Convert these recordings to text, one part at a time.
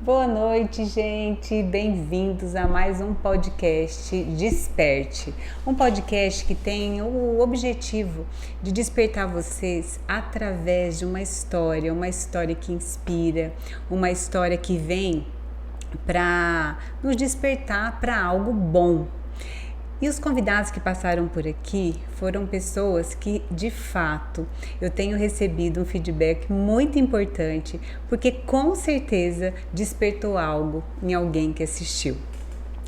Boa noite, gente. Bem-vindos a mais um podcast Desperte. Um podcast que tem o objetivo de despertar vocês através de uma história que inspira, uma história que vem para nos despertar para algo bom. E os convidados que passaram por aqui foram pessoas que, de fato, eu tenho recebido um feedback muito importante, porque com certeza despertou algo em alguém que assistiu.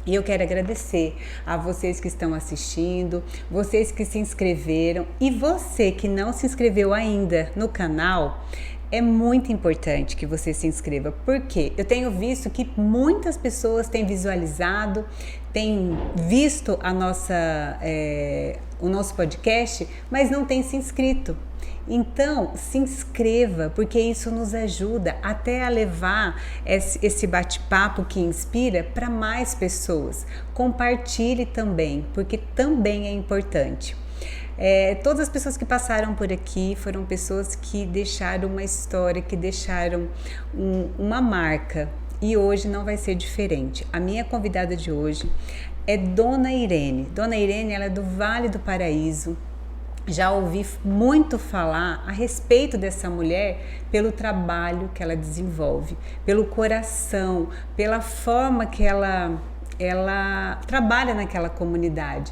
E eu quero agradecer a vocês que estão assistindo, vocês que se inscreveram e você que não se inscreveu ainda no canal. É muito importante que você se inscreva, porque eu tenho visto que muitas pessoas têm visualizado, têm visto o nosso podcast, mas não têm se inscrito. Então, se inscreva, porque isso nos ajuda até a levar esse bate-papo que inspira para mais pessoas. Compartilhe também, porque também é importante. Todas as pessoas que passaram por aqui foram pessoas que deixaram uma história, que deixaram uma marca, e hoje não vai ser diferente. A minha convidada de hoje é Dona Irene. Dona Irene, ela é do Vale do Paraíso. Já ouvi muito falar a respeito dessa mulher pelo trabalho que ela desenvolve, pelo coração, pela forma que ela trabalha naquela comunidade.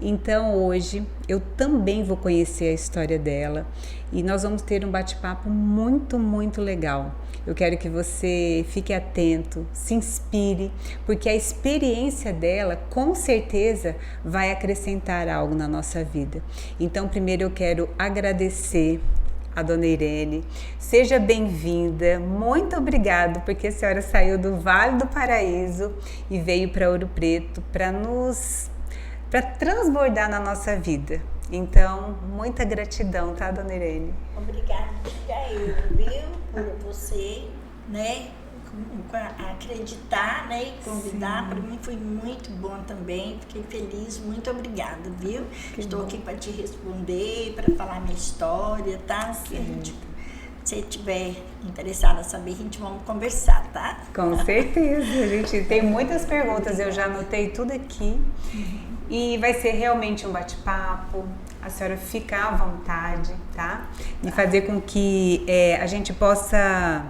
Então hoje eu também vou conhecer a história dela e nós vamos ter um bate-papo muito, muito legal. Eu quero que você fique atento, se inspire, porque a experiência dela com certeza vai acrescentar algo na nossa vida. Então primeiro eu quero agradecer a Dona Irene. Seja bem-vinda, muito obrigado porque a senhora saiu do Vale do Paraíso e veio para Ouro Preto para transbordar na nossa vida. Então, muita gratidão, tá, Dona Irene? Obrigada, viu, por você, né, acreditar, né, e convidar. Para mim foi muito bom também, fiquei feliz, muito obrigada, viu? Estou aqui para te responder, para falar minha história, tá? Se você estiver interessada a saber, a gente vamos conversar, tá? Com certeza, a gente tem muitas perguntas, eu já anotei tudo aqui. E vai ser realmente um bate-papo, a senhora fica à vontade, tá? E fazer com que a gente possa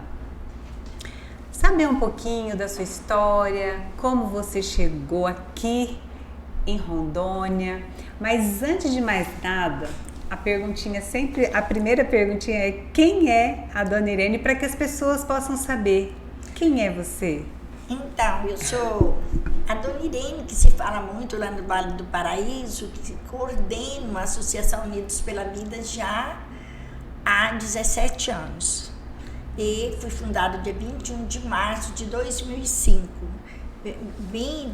saber um pouquinho da sua história, como você chegou aqui em Rondônia. Mas antes de mais nada, a primeira perguntinha é: quem é a Dona Irene, para que as pessoas possam saber quem é você? Então, eu sou a Dona Irene, que se fala muito lá no Vale do Paraíso, que coordena a Associação Unidos pela Vida já há 17 anos. E fui fundada dia 21 de março de 2005. Vim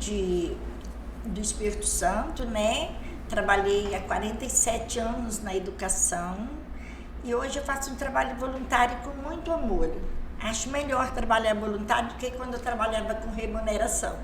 do Espírito Santo, né? Trabalhei há 47 anos na educação e hoje eu faço um trabalho voluntário com muito amor. Acho melhor trabalhar voluntário do que quando eu trabalhava com remuneração.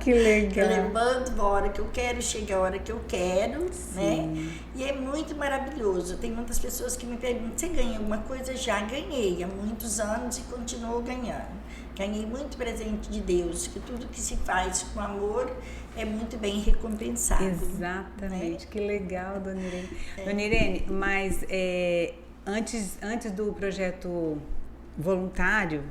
Que legal. Levando a hora que eu quero, chega a hora que eu quero, Sim. Né? E é muito maravilhoso. Tem muitas pessoas que me perguntam: você ganha alguma coisa? Já ganhei há muitos anos e continuo ganhando. Ganhei muito presente de Deus, que tudo que se faz com amor é muito bem recompensado. Exatamente, né? Que legal, Dona Irene. Dona Irene, mas antes do projeto voluntário,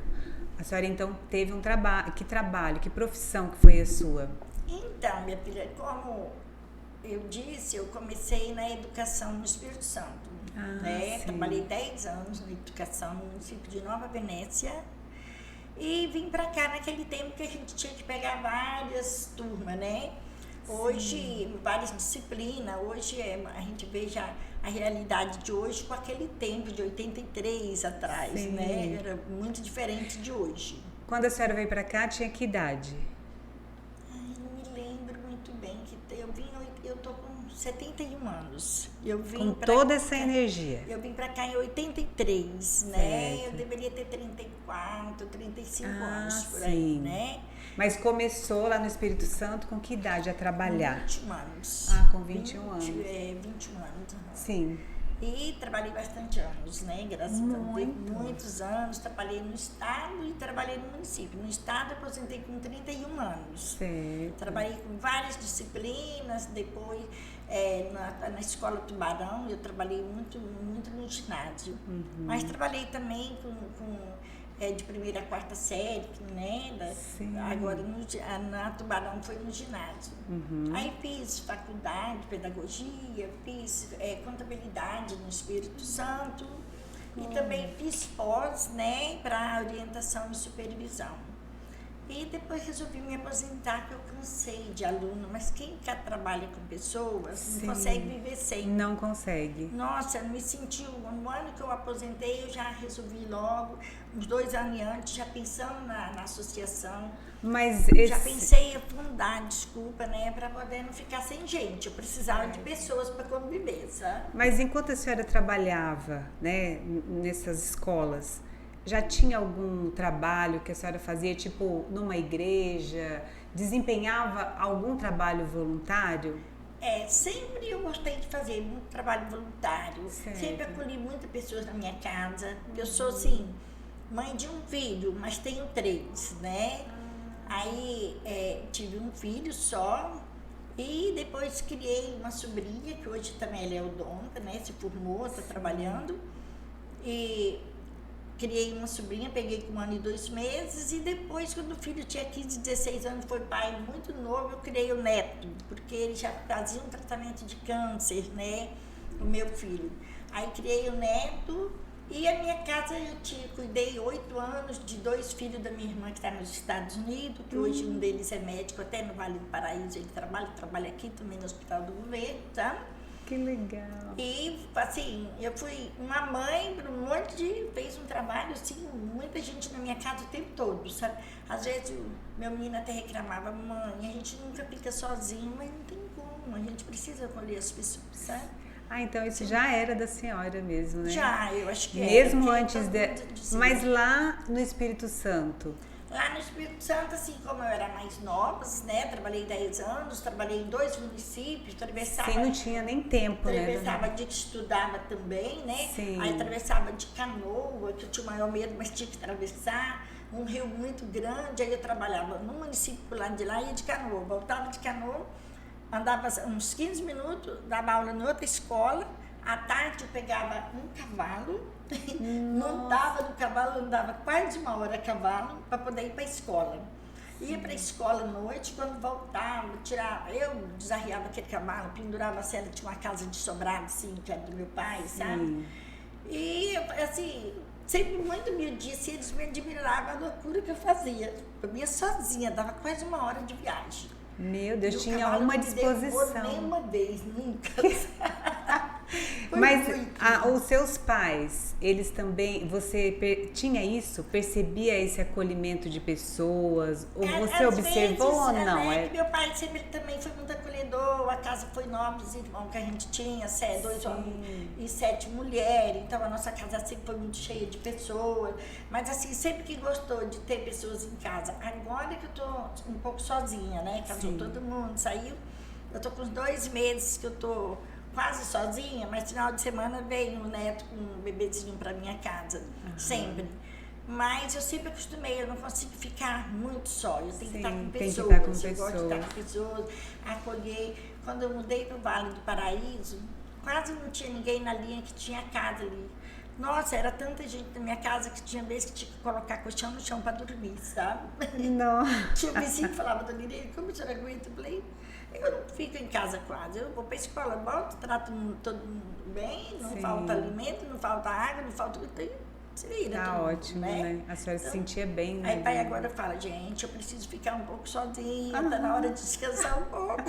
a senhora então teve um trabalho, que profissão que foi a sua? Então, minha filha, como eu disse, eu comecei na educação no Espírito Santo, né? Trabalhei 10 anos na educação no município de Nova Venécia e vim para cá naquele tempo que a gente tinha que pegar várias turmas, né? Hoje, várias disciplinas, hoje a gente vê já a realidade de hoje com aquele tempo de 83 atrás, Sim. Né? Era muito diferente de hoje. Quando a senhora veio para cá, tinha que idade? Não me lembro muito bem. Eu tô com 71 anos. Eu vim com toda essa energia. Eu vim para cá em 83, né? Eu deveria ter 34, 35 anos por aí, né? Mas começou lá no Espírito Santo com que idade a trabalhar? Com 21 anos. Com 21 anos. 21 anos. Sim. E trabalhei bastante anos, né? Graças a Deus, muitos anos. Trabalhei no estado e trabalhei no município. No estado, eu aposentei com 31 anos. Certo. Trabalhei com várias disciplinas. Depois, na Escola Tubarão, eu trabalhei muito no ginásio. Mas trabalhei também de primeira a quarta série, né? Agora, na Tubarão foi no ginásio. Aí fiz faculdade, pedagogia, fiz contabilidade no Espírito Santo e também fiz pós, né, para orientação e supervisão. E depois resolvi me aposentar, que eu cansei de aluno, mas quem trabalha com pessoas não consegue viver sem. Não consegue. Nossa, eu me senti, no ano que eu aposentei, eu já resolvi logo, uns 2 anos antes, já pensando na associação. Mas já pensei em fundar, desculpa, né, para poder não ficar sem gente. Eu precisava de pessoas para conviver, sabe? Mas enquanto a senhora trabalhava, né, nessas escolas, já tinha algum trabalho que a senhora fazia, tipo, numa igreja? Desempenhava algum trabalho voluntário? Sempre eu gostei de fazer muito trabalho voluntário. Certo. Sempre acolhi muitas pessoas na minha casa. Eu sou, assim, mãe de um filho, mas tenho 3, né? Aí tive um filho só e depois criei uma sobrinha, que hoje também ela é odonta, né? Se formou, está trabalhando. E criei uma sobrinha, peguei com 1 ano e 2 meses e depois, quando o filho tinha 15, 16 anos, foi pai muito novo, eu criei o neto, porque ele já fazia um tratamento de câncer, né, o meu filho. Aí criei o neto e a minha casa cuidei 8 anos de 2 filhos da minha irmã que está nos Estados Unidos, que hoje um deles é médico, até no Vale do Paraíso ele trabalha aqui também no Hospital do Governo, tá? Que legal. E, assim, eu fui uma mãe para um monte fez um trabalho, assim, muita gente na minha casa o tempo todo, sabe? Às vezes, meu menino até reclamava, mãe, a gente nunca fica sozinho, mas não tem como, a gente precisa acolher as pessoas, sabe? Ah, então isso já era da senhora mesmo, né? Já, eu acho que mesmo antes Mas lá no Espírito Santo? Lá no Espírito Santo, assim, como eu era mais nova, né, trabalhei 10 anos, trabalhei em 2 municípios, atravessava... Sim, não tinha nem tempo, atravessava de que estudava também, né? Sim. Aí atravessava de canoa, que eu tinha o maior medo, mas tinha que atravessar, um rio muito grande, aí eu trabalhava no município lá de lá, ia de canoa, voltava de canoa, andava uns 15 minutos, dava aula em outra escola, à tarde eu pegava um cavalo, montava no cavalo, andava quase 1 hora a cavalo para poder ir para a escola. Ia para a escola à noite, quando voltava, eu desarriava aquele cavalo, pendurava a cela, tinha uma casa de sobrado, assim, que era do meu pai, sabe? E, assim, sempre muito miudinha, assim, eles me admiravam a loucura que eu fazia. Eu ia sozinha, dava quase 1 hora de viagem. Meu Deus, tinha uma disposição. Não nem uma vez, nunca. Mas os seus pais, eles também, você tinha isso? Percebia esse acolhimento de pessoas? Ou você observou ou não? Meu pai sempre também foi muito acolhedor, a casa foi nova, os irmãos que a gente tinha, 2 homens e 7 mulheres, então a nossa casa sempre foi muito cheia de pessoas, mas assim, sempre que gostou de ter pessoas em casa. Agora que eu tô um pouco sozinha, né, casou todo mundo, saiu, eu tô com uns 2 meses que eu tô quase sozinha, mas final de semana vem o neto com um bebezinho para minha casa, sempre. Mas eu sempre acostumei, eu não consigo ficar muito só, eu tenho que estar com pessoas, eu gosto de estar com pessoas, acolher. Quando eu mudei para o Vale do Paraíso, quase não tinha ninguém na linha que tinha casa ali. Nossa, era tanta gente na minha casa que tinha vezes que tinha que colocar colchão no chão para dormir, sabe? Não. Tinha um vizinho que falava, Dona Irene, como a senhora aguenta? Eu falei, eu não fico em casa quase, eu vou para a escola, volto, trato todo mundo bem, não falta alimento, não falta água, não falta... Se vira, tá ótimo, né? A senhora se sentia bem, né? Aí pai agora fala, gente, eu preciso ficar um pouco sozinha, tá na hora de descansar um pouco.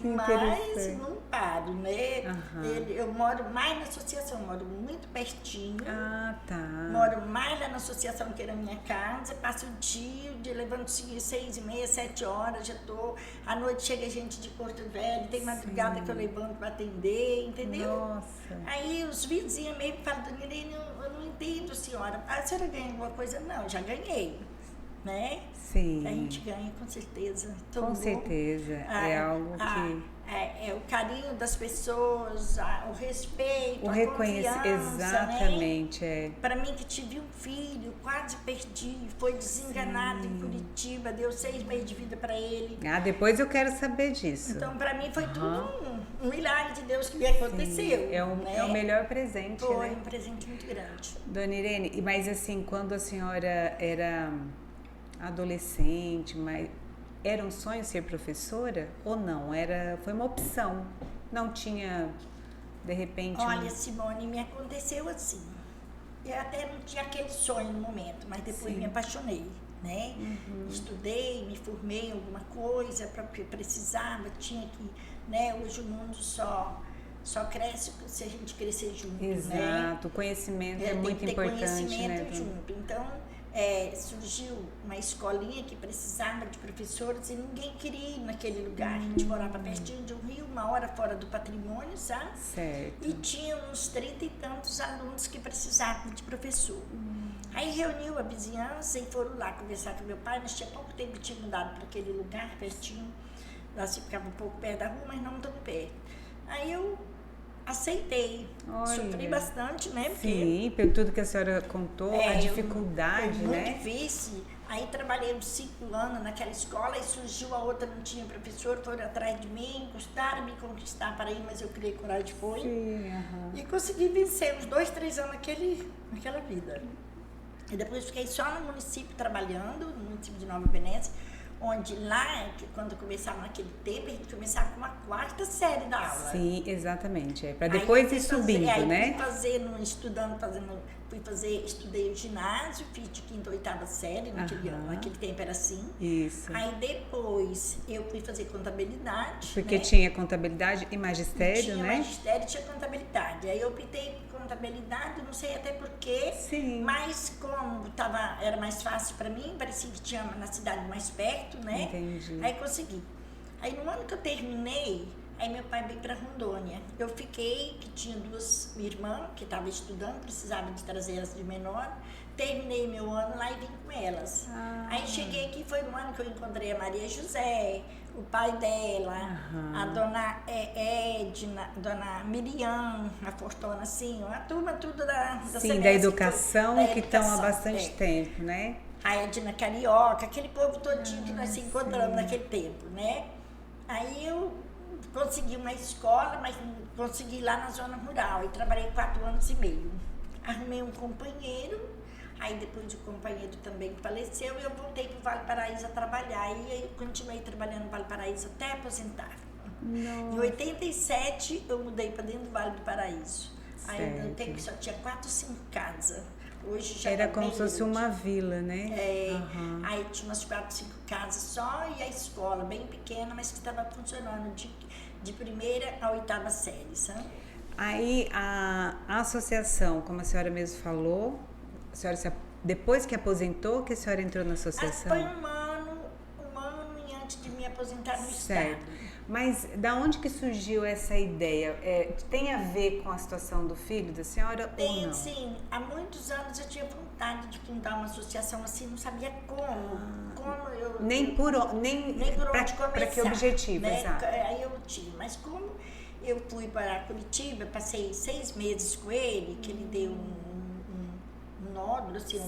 Mas não paro, né? Eu moro mais na associação, moro muito pertinho. Ah, tá. Moro mais lá na associação que era a minha casa, passo o dia, levanto 6h30, 7 horas, já tô. À noite chega gente de Porto Velho, tem madrugada que eu levanto para atender, entendeu? Nossa. Aí os vizinhos mesmo falam, Dona Irene, eu não entendo, senhora. A senhora ganha alguma coisa? Não, já ganhei. Né? Sim. A gente ganha, com certeza. Com certeza. É algo que o carinho das pessoas, o respeito, O a confiança, exatamente, né? Para mim que tive um filho, quase perdi, foi desenganado em Curitiba, deu 6 meses de vida para ele. Depois eu quero saber disso. Então, para mim foi tudo um milagre de Deus que me aconteceu. É o melhor presente, foi, né? um presente muito grande. Dona Irene, mas assim, quando a senhora era adolescente, era um sonho ser professora ou não? Foi uma opção? Não tinha, de repente... Olha, Simone, me aconteceu assim. Eu até não tinha aquele sonho no momento, mas depois me apaixonei, né? Estudei, me formei em alguma coisa, porque precisava, tinha que... né? Hoje o mundo só cresce se a gente crescer junto, né? O conhecimento é muito importante, conhecimento né? junto. Então, surgiu uma escolinha que precisava de professores e ninguém queria ir naquele lugar. A gente morava pertinho de um rio, 1 hora fora do patrimônio, sabe? Certo. E tinha uns 30 e tantos alunos que precisavam de professor. Aí reuniu a vizinhança e foram lá conversar com meu pai. Nós tinha pouco tempo que tinha mudado para aquele lugar, pertinho. Nós ficava um pouco perto da rua, mas não tão perto. Aí eu aceitei. Olha. Sofri bastante, né? Porque Sim, pelo tudo que a senhora contou, a dificuldade, foi né? muito difícil. Aí trabalhei uns 5 anos naquela escola e surgiu a outra, não tinha professor, foram atrás de mim, custaram me conquistar para ir, mas eu criei coragem, foi. Sim, E consegui vencer uns 2, 3 anos naquela vida. E depois fiquei só no município trabalhando, no município de Nova Venécia, onde lá, quando começava naquele tempo, a gente começava com uma 4ª série da aula. Sim, exatamente. Para depois ir subindo, né? Estudei o ginásio, fiz de 5ª ou 8ª série, naquele tempo era assim. Isso. Aí depois eu fui fazer contabilidade. Porque né? tinha contabilidade e magistério, né? Tinha magistério e tinha contabilidade. Aí eu optei por contabilidade, não sei até porquê. Sim. Mas como era mais fácil para mim, parecia que tinha na cidade mais perto, né? Entendi. Aí consegui. Aí no ano que eu terminei, aí meu pai veio para Rondônia. Eu fiquei, que tinha 2 irmãs que estavam estudando, precisava de trazer elas de menor. Terminei meu ano lá e vim com elas. Aí cheguei aqui, foi um ano que eu encontrei a Maria José, o pai dela, a dona Edna, dona Miriam, a Fortuna, assim, uma turma tudo da Sim, da educação, que estão há bastante tempo, né? A Edna Carioca, aquele povo todinho que nós se encontramos naquele tempo, né? Aí eu consegui uma escola, mas consegui lá na zona rural e trabalhei 4 anos e meio. Arrumei um companheiro, aí depois o companheiro também faleceu e eu voltei para o Vale Paraíso a trabalhar. E eu continuei trabalhando no Vale Paraíso até aposentar. Em 87 eu mudei para dentro do Vale do Paraíso. Aí no tempo que só tinha 4, 5 casas. Hoje já era como se fosse uma vila, né? Aí tinha umas 4, 5 casas só e a escola bem pequena, mas que estava funcionando de 1ª a 8ª série, sabe? Aí a associação, como a senhora mesmo falou, a senhora depois que aposentou, que a senhora entrou na associação? Foi um ano e antes de me aposentar no estado. Mas da onde que surgiu essa ideia? Tem a ver com a situação do filho da senhora ou não? Sim. Há muitos anos eu tinha vontade de fundar uma associação assim, não sabia como. Nem por onde começar. Para que objetivo, né? Exato. Aí eu tinha, mas como eu fui para Curitiba, passei 6 meses com ele, que ele deu um nódulo, assim,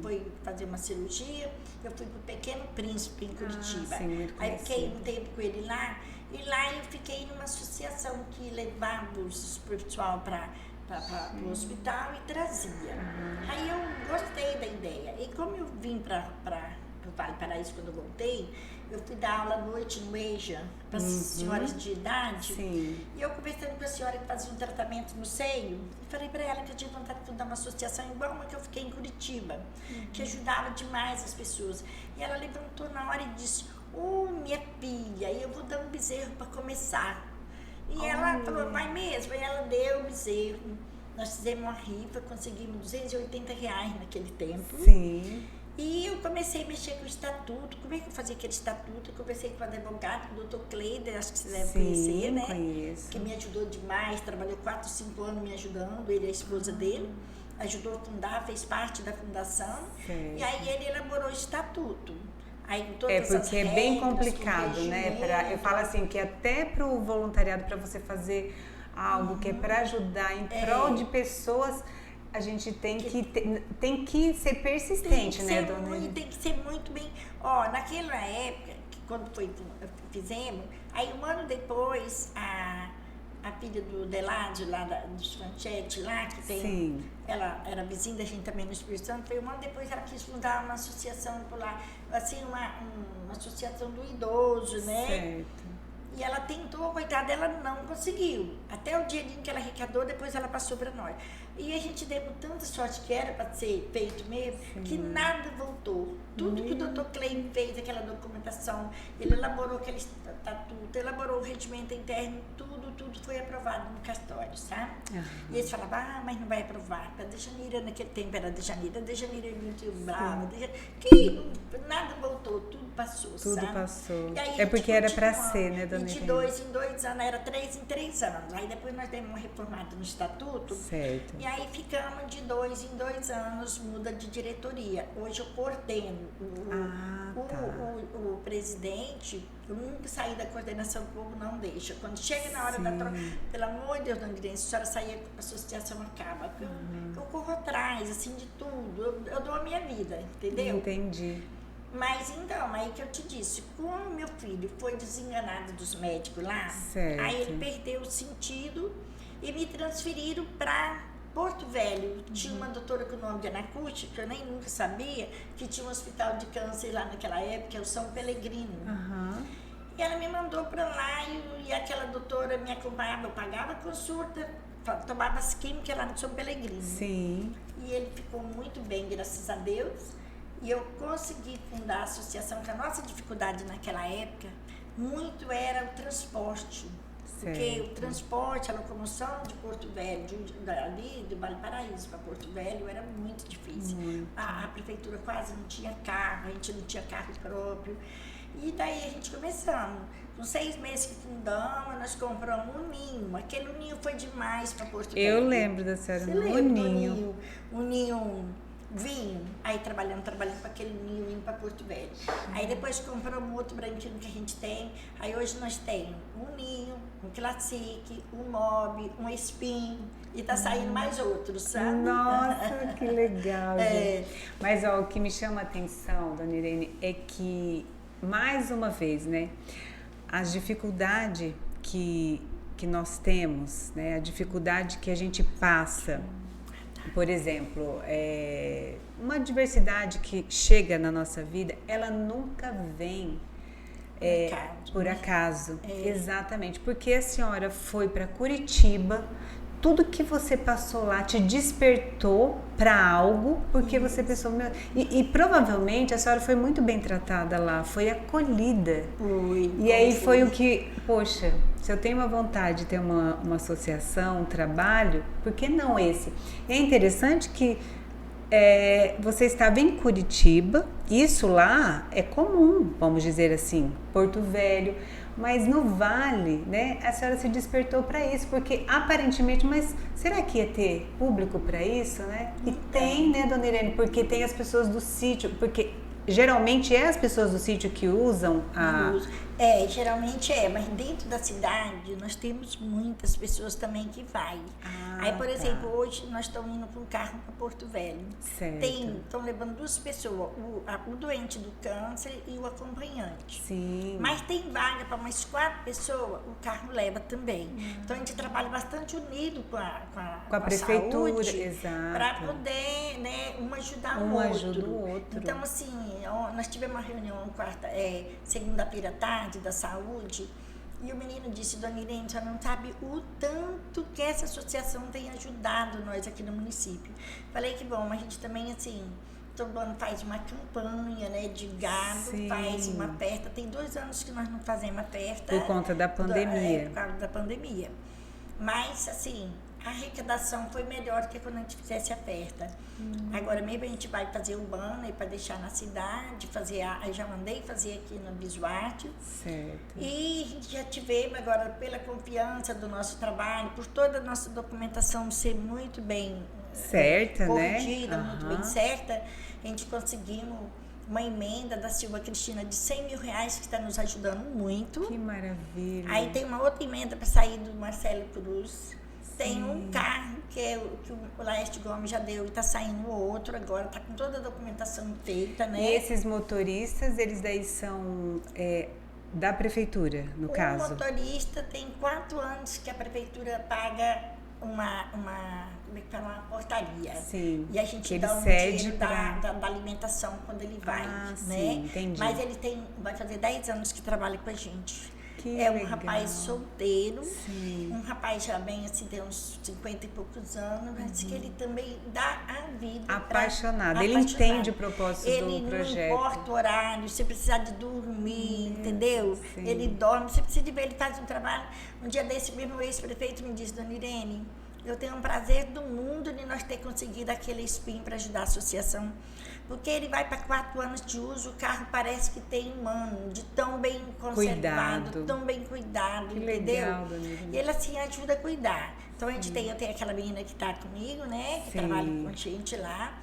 foi fazer uma cirurgia, eu fui para o Pequeno Príncipe em Curitiba. Aí fiquei um tempo com ele lá, e lá eu fiquei numa associação que levava os pessoal para o hospital e trazia. Aí eu gostei da ideia. E como eu vim para o Vale Paraíso quando eu voltei, eu fui dar aula à noite no EJA para as senhoras de idade. E eu conversando com a senhora que fazia um tratamento no seio, e falei para ela que eu tinha vontade de fundar uma associação igual uma que eu fiquei em Curitiba, que ajudava demais as pessoas. E ela levantou na hora e disse: minha filha, eu vou dar um bezerro para começar. E ela falou: vai mesmo. E ela deu o bezerro. Nós fizemos uma rifa, conseguimos R$280 naquele tempo. E eu comecei a mexer com o estatuto. Como é que eu fazia aquele estatuto? Eu conversei com o advogado, o doutor Cleider, acho que você deve conhecer, né? Conheço. Que me ajudou demais, trabalhou 4, 5 anos me ajudando, ele e a esposa dele. Ajudou a fundar, fez parte da fundação. E aí ele elaborou o estatuto. Aí, todas porque é bem regras, complicado, né? Eu falo assim, que até para o voluntariado, para você fazer algo que é para ajudar em prol de pessoas, a gente tem que ser persistente, né, dona Irene? Tem que ser muito bem. Ó, naquela época, que quando fizemos, aí um ano depois, a filha do Deládio, lá dos Franchetti, lá, que tem. Sim. Ela era vizinha da gente também no Espírito Santo. Foi um ano depois ela quis fundar uma associação por lá, assim, uma associação do idoso, né? Certo. E ela tentou, coitada, ela não conseguiu. Até o dia que ela arrecadou, depois ela passou para nós. E a gente deu tanta sorte que era para ser feito mesmo, que nada voltou. Tudo que o doutor Klein fez, aquela documentação, ele elaborou aquele estatuto, elaborou o regimento interno, tudo foi aprovado no cartório, sabe? E eles falavam, mas não vai aprovar. A Dejanira, naquele tempo era Dejanira é muito brava, que nada voltou, tudo passou, tudo sabe? Passou. É porque era para ser, né, dona Irene? De 2 em 2 anos, era 3 em 3 anos. Aí depois nós demos uma reformada no estatuto. Certo. E aí ficamos de 2 em 2 anos, muda de diretoria. Hoje eu coordeno. O presidente, eu nunca saí da coordenação, o povo não deixa. Quando chega na hora da troca, pelo amor de Deus, dona Irene, se a senhora sair, a associação acaba. Eu corro atrás, assim, de tudo. Eu dou a minha vida, entendeu? Entendi. Mas então, aí que eu te disse, como meu filho foi desenganado dos médicos lá, certo. Aí ele perdeu o sentido e me transferiram para Porto Velho. Tinha uma doutora com o nome de Ana Cucci, que eu nem nunca sabia, que tinha um hospital de câncer lá naquela época, que é o São Pelegrino. E ela me mandou para lá e aquela doutora me acompanhava, eu pagava consulta, tomava as químicas lá no São Pelegrino. Sim. E ele ficou muito bem, graças a Deus. E eu consegui fundar a associação, que a nossa dificuldade naquela época, muito era o transporte. Certo. Porque o transporte, a locomoção de Porto Velho, ali de Valparaíso para Porto Velho, era muito difícil. A prefeitura quase não tinha carro, a gente não tinha carro próprio. E daí a gente começamos. Com 6 meses que fundamos, nós compramos um ninho. Aquele ninho foi demais para Porto Velho. Eu lembro da senhora, um ninho. Um ninho vinho, aí trabalhando com aquele ninho indo para Porto Velho. Aí depois compramos outro branquinho que a gente tem. Aí hoje nós temos um ninho, um classic, um mob, um spin e tá saindo mais outros, sabe? Nossa, que legal, gente. Mas ó, o que me chama a atenção, dona Irene, é que, mais uma vez, né, as dificuldades que nós temos, né, a dificuldade que a gente passa. Por exemplo, uma adversidade que chega na nossa vida, ela nunca vem por acaso. Exatamente, porque a senhora foi para Curitiba, tudo que você passou lá te despertou para algo, porque você pensou, e provavelmente a senhora foi muito bem tratada lá, foi acolhida. E aí foi o que, poxa, se eu tenho uma vontade de ter uma associação, um trabalho, por que não esse? E é interessante que você estava em Curitiba, isso lá é comum, vamos dizer assim, Porto Velho, mas no Vale, né, a senhora se despertou para isso, porque aparentemente, mas será que ia ter público para isso, né? E tem, né, dona Irene, porque tem as pessoas do sítio, porque geralmente as pessoas do sítio que usam geralmente mas dentro da cidade nós temos muitas pessoas também que vai. Aí, por exemplo, hoje nós estamos indo com um carro para Porto Velho. Certo. Estão levando 2 pessoas, o doente do câncer e o acompanhante. Sim. Mas tem vaga para mais 4 pessoas, o carro leva também. Então a gente trabalha bastante unido com a prefeitura, saúde, exato. para poder, né, um ajudar o outro. Ajuda o outro. Então, assim, nós tivemos uma reunião segunda-feira à tarde da saúde, e o menino disse, dona Irene, você não sabe o tanto que essa associação tem ajudado nós aqui no município. Falei que bom, mas a gente também, assim, todo ano faz uma campanha, né, de gado, faz uma festa. Tem 2 anos que nós não fazemos a festa. Por conta da pandemia. Por causa da pandemia. Mas, assim, a arrecadação foi melhor do que quando a gente fizesse a festa. Agora mesmo a gente vai fazer o banner para deixar na cidade, aí já mandei fazer aqui no Bisuarte. Certo. E a gente já tivemos agora, pela confiança do nosso trabalho, por toda a nossa documentação ser muito bem certa, corrigida, né? muito bem certa, a gente conseguimos uma emenda da Silva Cristina de R$100.000 que está nos ajudando muito. Que maravilha. Aí tem uma outra emenda para sair do Marcelo Cruz. Tem um carro que o Laércio Gomes já deu e está saindo outro agora, está com toda a documentação feita, né? E esses motoristas, eles daí são da prefeitura, no caso? O motorista tem 4 anos que a prefeitura paga uma portaria. Sim, e a gente dá um dinheiro da alimentação quando ele vai, né? Sim, entendi. Mas ele vai fazer 10 anos que trabalha com a gente. Que é um legal. Rapaz solteiro, Sim. um rapaz já bem assim, tem uns 50 e poucos anos, mas que ele também dá a vida. Apaixonado, ele entende o propósito do projeto. Ele não importa o horário, se precisar de dormir, entendeu? Sim. Ele dorme, você precisa de ver, ele faz um trabalho. Um dia desse mesmo, o ex-prefeito me disse, Dona Irene, eu tenho um prazer do mundo de nós ter conseguido aquele SPIN para ajudar a associação. Porque ele vai para 4 anos de uso, o carro parece que tem um ano, de tão bem conservado, tão bem cuidado, que entendeu? Legal, Dona Irene. E ele assim ajuda a cuidar. Então a gente eu tenho aquela menina que está comigo, né? Que trabalha com a gente lá.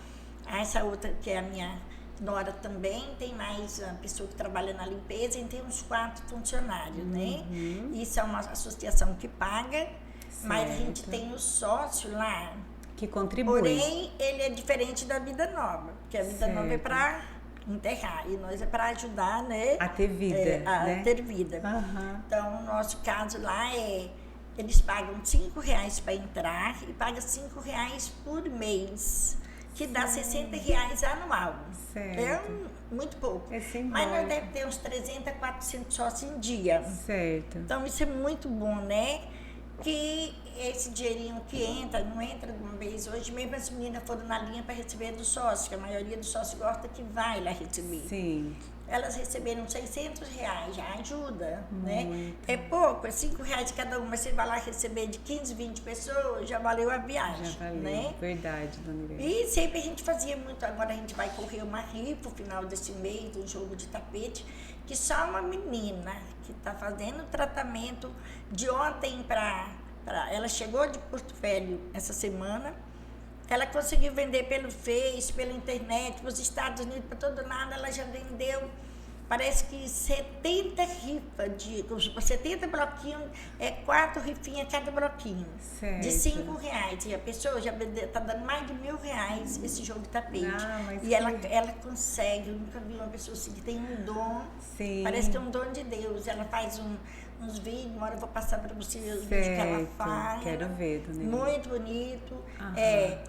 Essa outra que é a minha nora também, tem mais uma pessoa que trabalha na limpeza e tem uns 4 funcionários, né? Isso é uma associação que paga, mas a gente tem o sócio lá. Que contribui. Porém, ele é diferente da Vida Nova, porque a Vida Nova é para enterrar e nós é para ajudar, né? A ter vida, né? A ter vida. Uhum. Então, o nosso caso lá eles pagam R$5 para entrar e pagam R$5 por mês, que dá R$60 anual. Certo. É muito pouco. É simbólico. Mas nós devemos ter uns 300 a 400 sócios em dia. Certo. Então, isso é muito bom, né? Que esse dinheirinho que entra, não entra de uma vez. Hoje mesmo as meninas foram na linha para receber do sócio, que a maioria do sócio gosta que vai lá receber. Sim. Elas receberam R$600, já ajuda, muito. Né? É pouco, é R$5 cada uma. Você vai lá receber de 15, 20 pessoas, já valeu a viagem. Já valeu, né? Verdade, Dona Irene. E sempre a gente fazia muito. Agora a gente vai correr uma rifa no final desse mês, um jogo de tapete, que só uma menina que está fazendo tratamento de ontem para... Ela chegou de Porto Velho essa semana, ela conseguiu vender pelo Face, pela internet, para os Estados Unidos, para todo lado, ela já vendeu, parece que 70 rifas, 70 bloquinhos, 4 rifinhas cada bloquinho, certo. De R$5. E a pessoa já está dando mais de R$1.000 esse jogo de tapete. E ela consegue, eu nunca vi uma pessoa assim que tem um dom, Sim. Parece que é um dom de Deus. Ela faz uns vídeos, uma hora eu vou passar para você os vídeos que ela faz. Quero ver, Dona Irene. Muito bonito,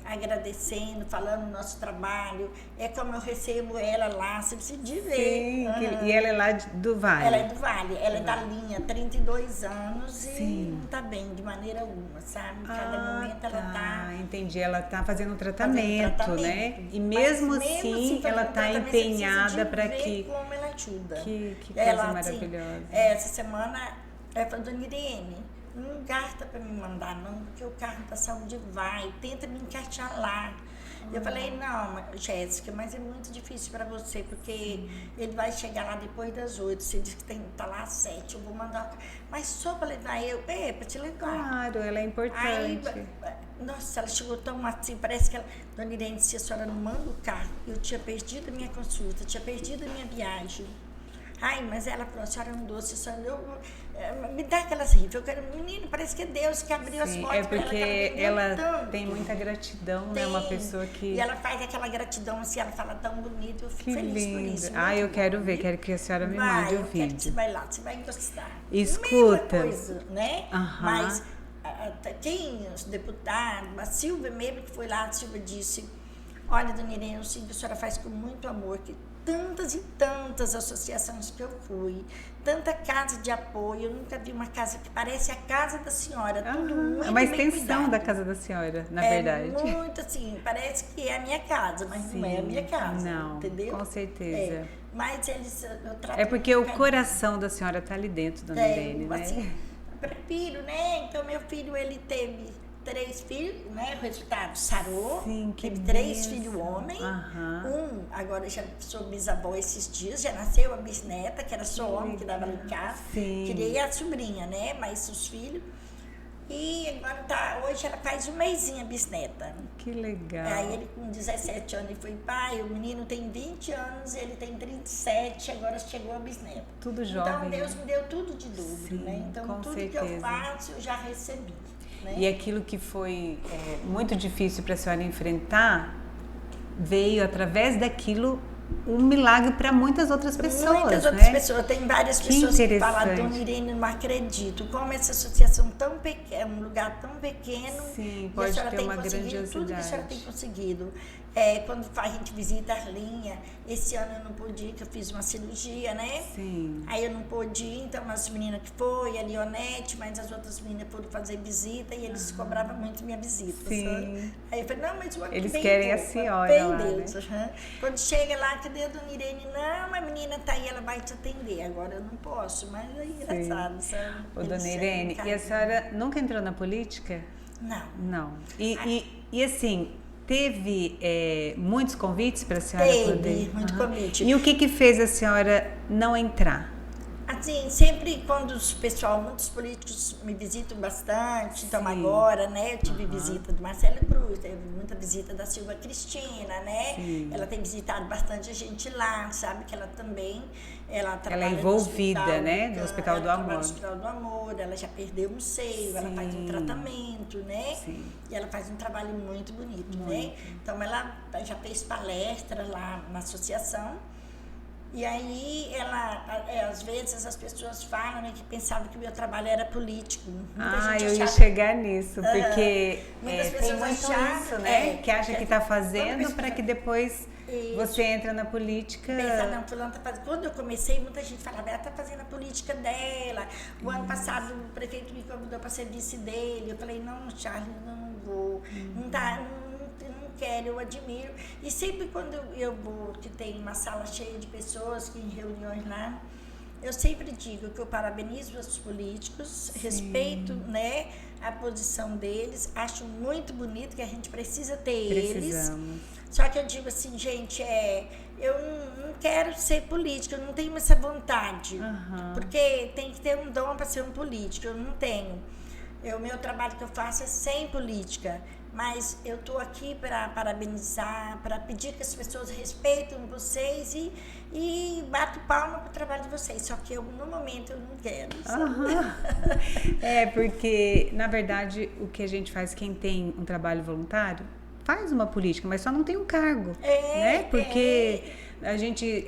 agradecendo, falando do nosso trabalho. É como eu recebo ela lá, você precisa de ver. Sim, e ela é lá do Vale. Ela é do Vale, ela é da linha, 32 anos e não está bem de maneira alguma, sabe? Cada momento ela está... Entendi, ela está fazendo um tratamento, né? E mesmo assim ela está empenhada para que... como ela ajuda. Que coisa maravilhosa. Assim, essa semana, ela falou, Dona Irene, não gasta para me mandar não, porque o carro da saúde vai, tenta me encaixar lá. Eu falei, não, Jéssica, mas é muito difícil para você, porque ele vai chegar lá depois das 8, você diz que tem que estar lá às 7, eu vou mandar, mas só para levar eu, para te levar. Claro, ela é importante. Aí, nossa, ela chegou tão assim, parece que ela, Dona Irene, se a senhora não manda o carro, eu tinha perdido a minha consulta, tinha perdido a minha viagem. Ai, mas ela falou, a senhora é um doce, me dá aquelas rifas. Eu quero, menino, parece que é Deus que abriu as portas para ela. É porque ela tem muita gratidão, né? Uma pessoa que... E ela faz aquela gratidão, assim, ela fala tão bonito, eu fico feliz por isso. Eu quero ver, quero que a senhora me mande o vídeo. Quero que você vai lá, você vai gostar. Escuta. Mesma coisa, né? Mas quem, os deputados, a Silvia mesmo que foi lá, a Silvia disse, olha, Dona Irene, eu sei que a senhora faz com muito amor, que tantas e tantas associações que eu fui, tanta casa de apoio, eu nunca vi uma casa que parece a casa da senhora, tudo muito é uma bem extensão cuidado. da casa da senhora, na verdade. Muito assim, parece que é a minha casa, mas não é a minha casa, não, entendeu? Com certeza. Mas eles... É porque o coração da senhora está ali dentro, Dona Irene, né? Assim, eu prefiro, né? Então, meu filho, ele teve 3 filhos, né? O resultado sarou. Sim, teve 3 filhos homens. Agora já sou bisavó esses dias, já nasceu a bisneta, que era só homem que dava lá em casa. Sim. Queria a sobrinha, né? Mas os filhos. E agora hoje ela faz um mesinho a bisneta. Que legal. Aí ele com 17 anos ele foi pai, o menino tem 20 anos, ele tem 37, agora chegou a bisneta. Tudo jovem. Então Deus me deu tudo de dobro, Sim, né? Então com tudo certeza. que eu faço eu já recebi. Né? E aquilo que foi muito difícil para a senhora enfrentar, veio através daquilo um milagre para muitas outras pessoas. Muitas né? outras pessoas. Tem várias pessoas que falam, Dona Irene, não acredito. Como essa associação tão pequena, um lugar tão pequeno, sim, e pode a senhora ter tem uma conseguido grandiosidade. tudo que a senhora tem conseguido. Quando a gente visita a Arlinha, esse ano eu não pude ir, que eu fiz uma cirurgia, né? Sim. Aí eu não pude ir, então as meninas que foi, a Leonete, mas as outras meninas foram fazer visita e eles cobravam muito minha visita. Sim. Sabe? Aí eu falei, não, mas o aqui eles bem querem pouco, a senhora bem lá, Deus. né? Quando chega lá, cadê a Dona Irene? Não, a menina tá aí, ela vai te atender. Agora eu não posso, mas é engraçado, sabe? Ô, Dona Irene, e a senhora nunca entrou na política? Não. Não. E assim, teve muitos convites para a senhora poder? Teve, muito convite. E o que fez a senhora não entrar? Assim, sempre quando muitos políticos me visitam bastante, então Sim. agora, né, eu tive visita do Marcelo Cruz, teve muita visita da Silva Cristina, né, Sim. ela tem visitado bastante a gente lá, sabe, que ela também, ela trabalha envolvida, no hospital, né, no Hospital do Amor. Ela trabalha no Hospital do Amor, ela já perdeu um seio, ela faz um tratamento, né, Sim. e ela faz um trabalho muito bonito, né, então ela já fez palestra lá na associação. E aí, às vezes as pessoas falam, né, que pensavam que o meu trabalho era político. Eu ia chegar nisso, porque muitas tem pessoas muito achavam, isso, né? Que acha que está fazendo pessoa- para que depois você entra na política. Pensar, não, fulano tá fazendo. Quando eu comecei, muita gente falava, ela tá fazendo a política dela. O ano passado o prefeito me convidou para ser vice dele. Eu falei, não, Charles, não vou. Não quero, eu admiro. E sempre quando eu vou, que tem uma sala cheia de pessoas, que em reuniões lá, eu sempre digo que eu parabenizo os políticos, respeito, né, a posição deles, acho muito bonito que a gente precisa ter eles. Só que eu digo assim, gente, eu não quero ser política, eu não tenho essa vontade, porque tem que ter um dom para ser um político, eu não tenho. O meu trabalho que eu faço é sem política, mas eu estou aqui para parabenizar, para pedir que as pessoas respeitem vocês e bato palma para o trabalho de vocês, só que no momento eu não quero. Porque, na verdade, o que a gente faz, quem tem um trabalho voluntário, faz uma política, mas só não tem um cargo, né? Porque a gente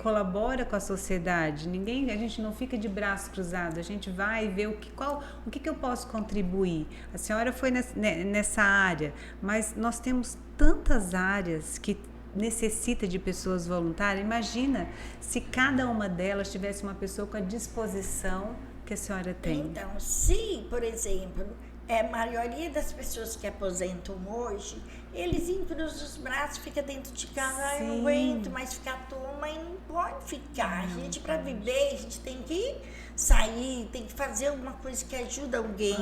colabora com a sociedade, a gente não fica de braço cruzado, a gente vai ver o que eu posso contribuir. A senhora foi nessa área, mas nós temos tantas áreas que necessita de pessoas voluntárias. Imagina se cada uma delas tivesse uma pessoa com a disposição que a senhora tem. Então, se, por exemplo, a maioria das pessoas que aposentam hoje, eles cruzam os braços, fica dentro de casa, eu não aguento mais ficar à toa, mas não pode ficar. A gente, para viver, a gente tem que sair, tem que fazer alguma coisa que ajuda alguém.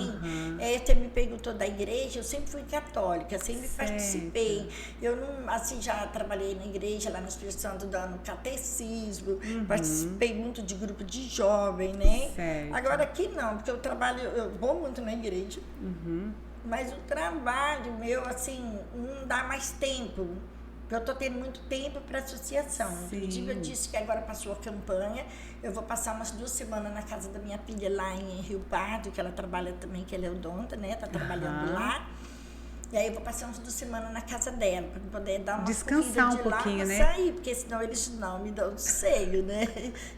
Você me perguntou da igreja, eu sempre fui católica, sempre participei. Eu não, assim, já trabalhei na igreja, lá no Espírito Santo, dando catecismo, participei muito de grupo de jovem, né? Agora aqui não, porque eu vou muito na igreja, mas o trabalho meu, assim, não dá mais tempo. Eu estou tendo muito tempo para associação. Inclusive, eu disse que agora passou a campanha. Eu vou passar umas 2 semanas na casa da minha filha lá em Rio Pardo, que ela trabalha também, que ela é odonta, né? Está trabalhando lá. E aí eu vou passar umas 2 semanas na casa dela, para poder dar uma descansar um pouquinho, né? Sair, porque senão eles não me dão sossego, né?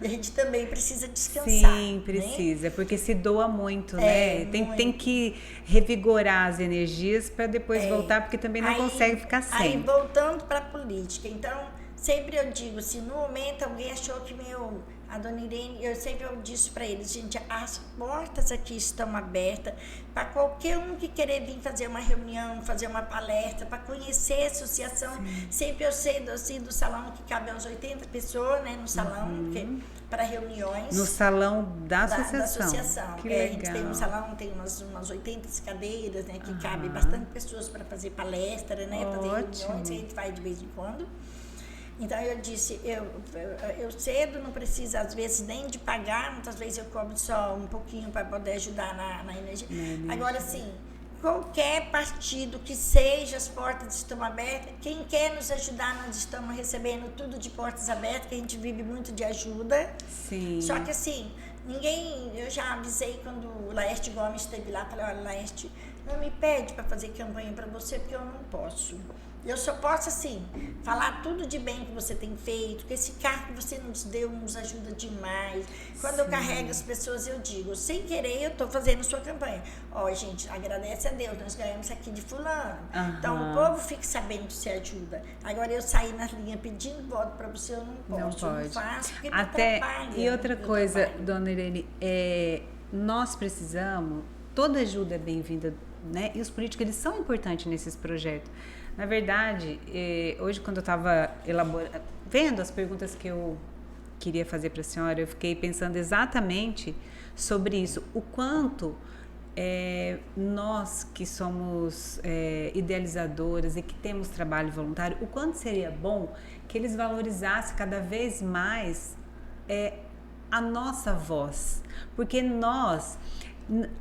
E a gente também precisa descansar. Sim, precisa, né? Porque se doa muito, né? Tem que revigorar as energias para depois voltar, porque também não consegue ficar sem. Aí, voltando para a política, então, sempre eu digo, se no momento alguém achou que a Dona Irene, eu sempre disse para eles, gente, as portas aqui estão abertas para qualquer um que querer vir fazer uma reunião, fazer uma palestra, para conhecer a associação. Sempre eu cedo assim, do salão que cabe aos 80 pessoas, né, no salão, para reuniões. No salão da associação. Da associação. Que legal. A gente tem um salão, tem umas 80 cadeiras, né, que cabe bastante pessoas para fazer palestra, né, fazer reuniões, que a gente vai de vez em quando. Então eu disse, eu cedo não preciso às vezes nem de pagar, muitas vezes eu cobro só um pouquinho para poder ajudar na energia. Agora sim, qualquer partido que seja, as portas estão abertas, quem quer nos ajudar, nós estamos recebendo tudo de portas abertas, que a gente vive muito de ajuda. Sim. Só que assim, eu já avisei quando o Laerte Gomes esteve lá, falei, olha, Laerte, não me pede para fazer campanha para você, porque eu não posso. Eu só posso, assim, falar tudo de bem que você tem feito, que esse carro que você nos deu nos ajuda demais. Quando eu carrego as pessoas, eu digo, sem querer, eu estou fazendo sua campanha. Ó, gente, agradece a Deus, nós ganhamos aqui de fulano. Então, o povo fica sabendo que você ajuda. Agora, eu sair na linha pedindo voto para você, eu não posso. Não pode. Não faço, porque até me atrapalha. E outra coisa, dona Irene, nós precisamos, toda ajuda é bem-vinda, né? E os políticos, eles são importantes nesses projetos. Na verdade, hoje quando eu estava vendo as perguntas que eu queria fazer para a senhora, eu fiquei pensando exatamente sobre isso. O quanto nós que somos idealizadoras e que temos trabalho voluntário, o quanto seria bom que eles valorizassem cada vez mais a nossa voz. Porque nós...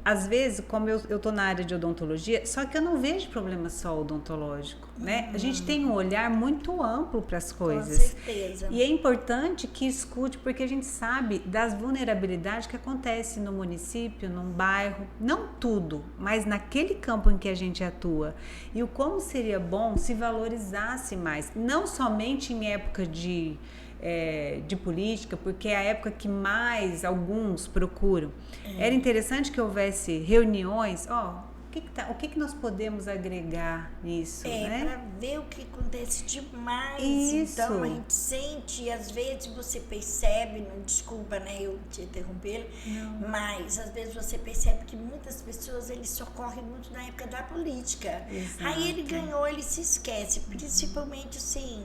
Às vezes, como eu estou na área de odontologia, só que eu não vejo problema só odontológico, né? A gente tem um olhar muito amplo para as coisas. Com certeza. E é importante que escute, porque a gente sabe das vulnerabilidades que acontecem no município, num bairro, não tudo, mas naquele campo em que a gente atua. E o como seria bom se valorizasse mais, não somente em época de política, porque é a época que mais alguns procuram. Era interessante que houvesse reuniões, o que nós podemos agregar nisso, né? Para ver o que acontece demais. Isso. Então, a gente sente, e às vezes você percebe, não, desculpa, né, eu te interromper, mas às vezes você percebe que muitas pessoas, eles socorrem muito na época da política. Exato. Aí ele ganhou, ele se esquece, principalmente assim...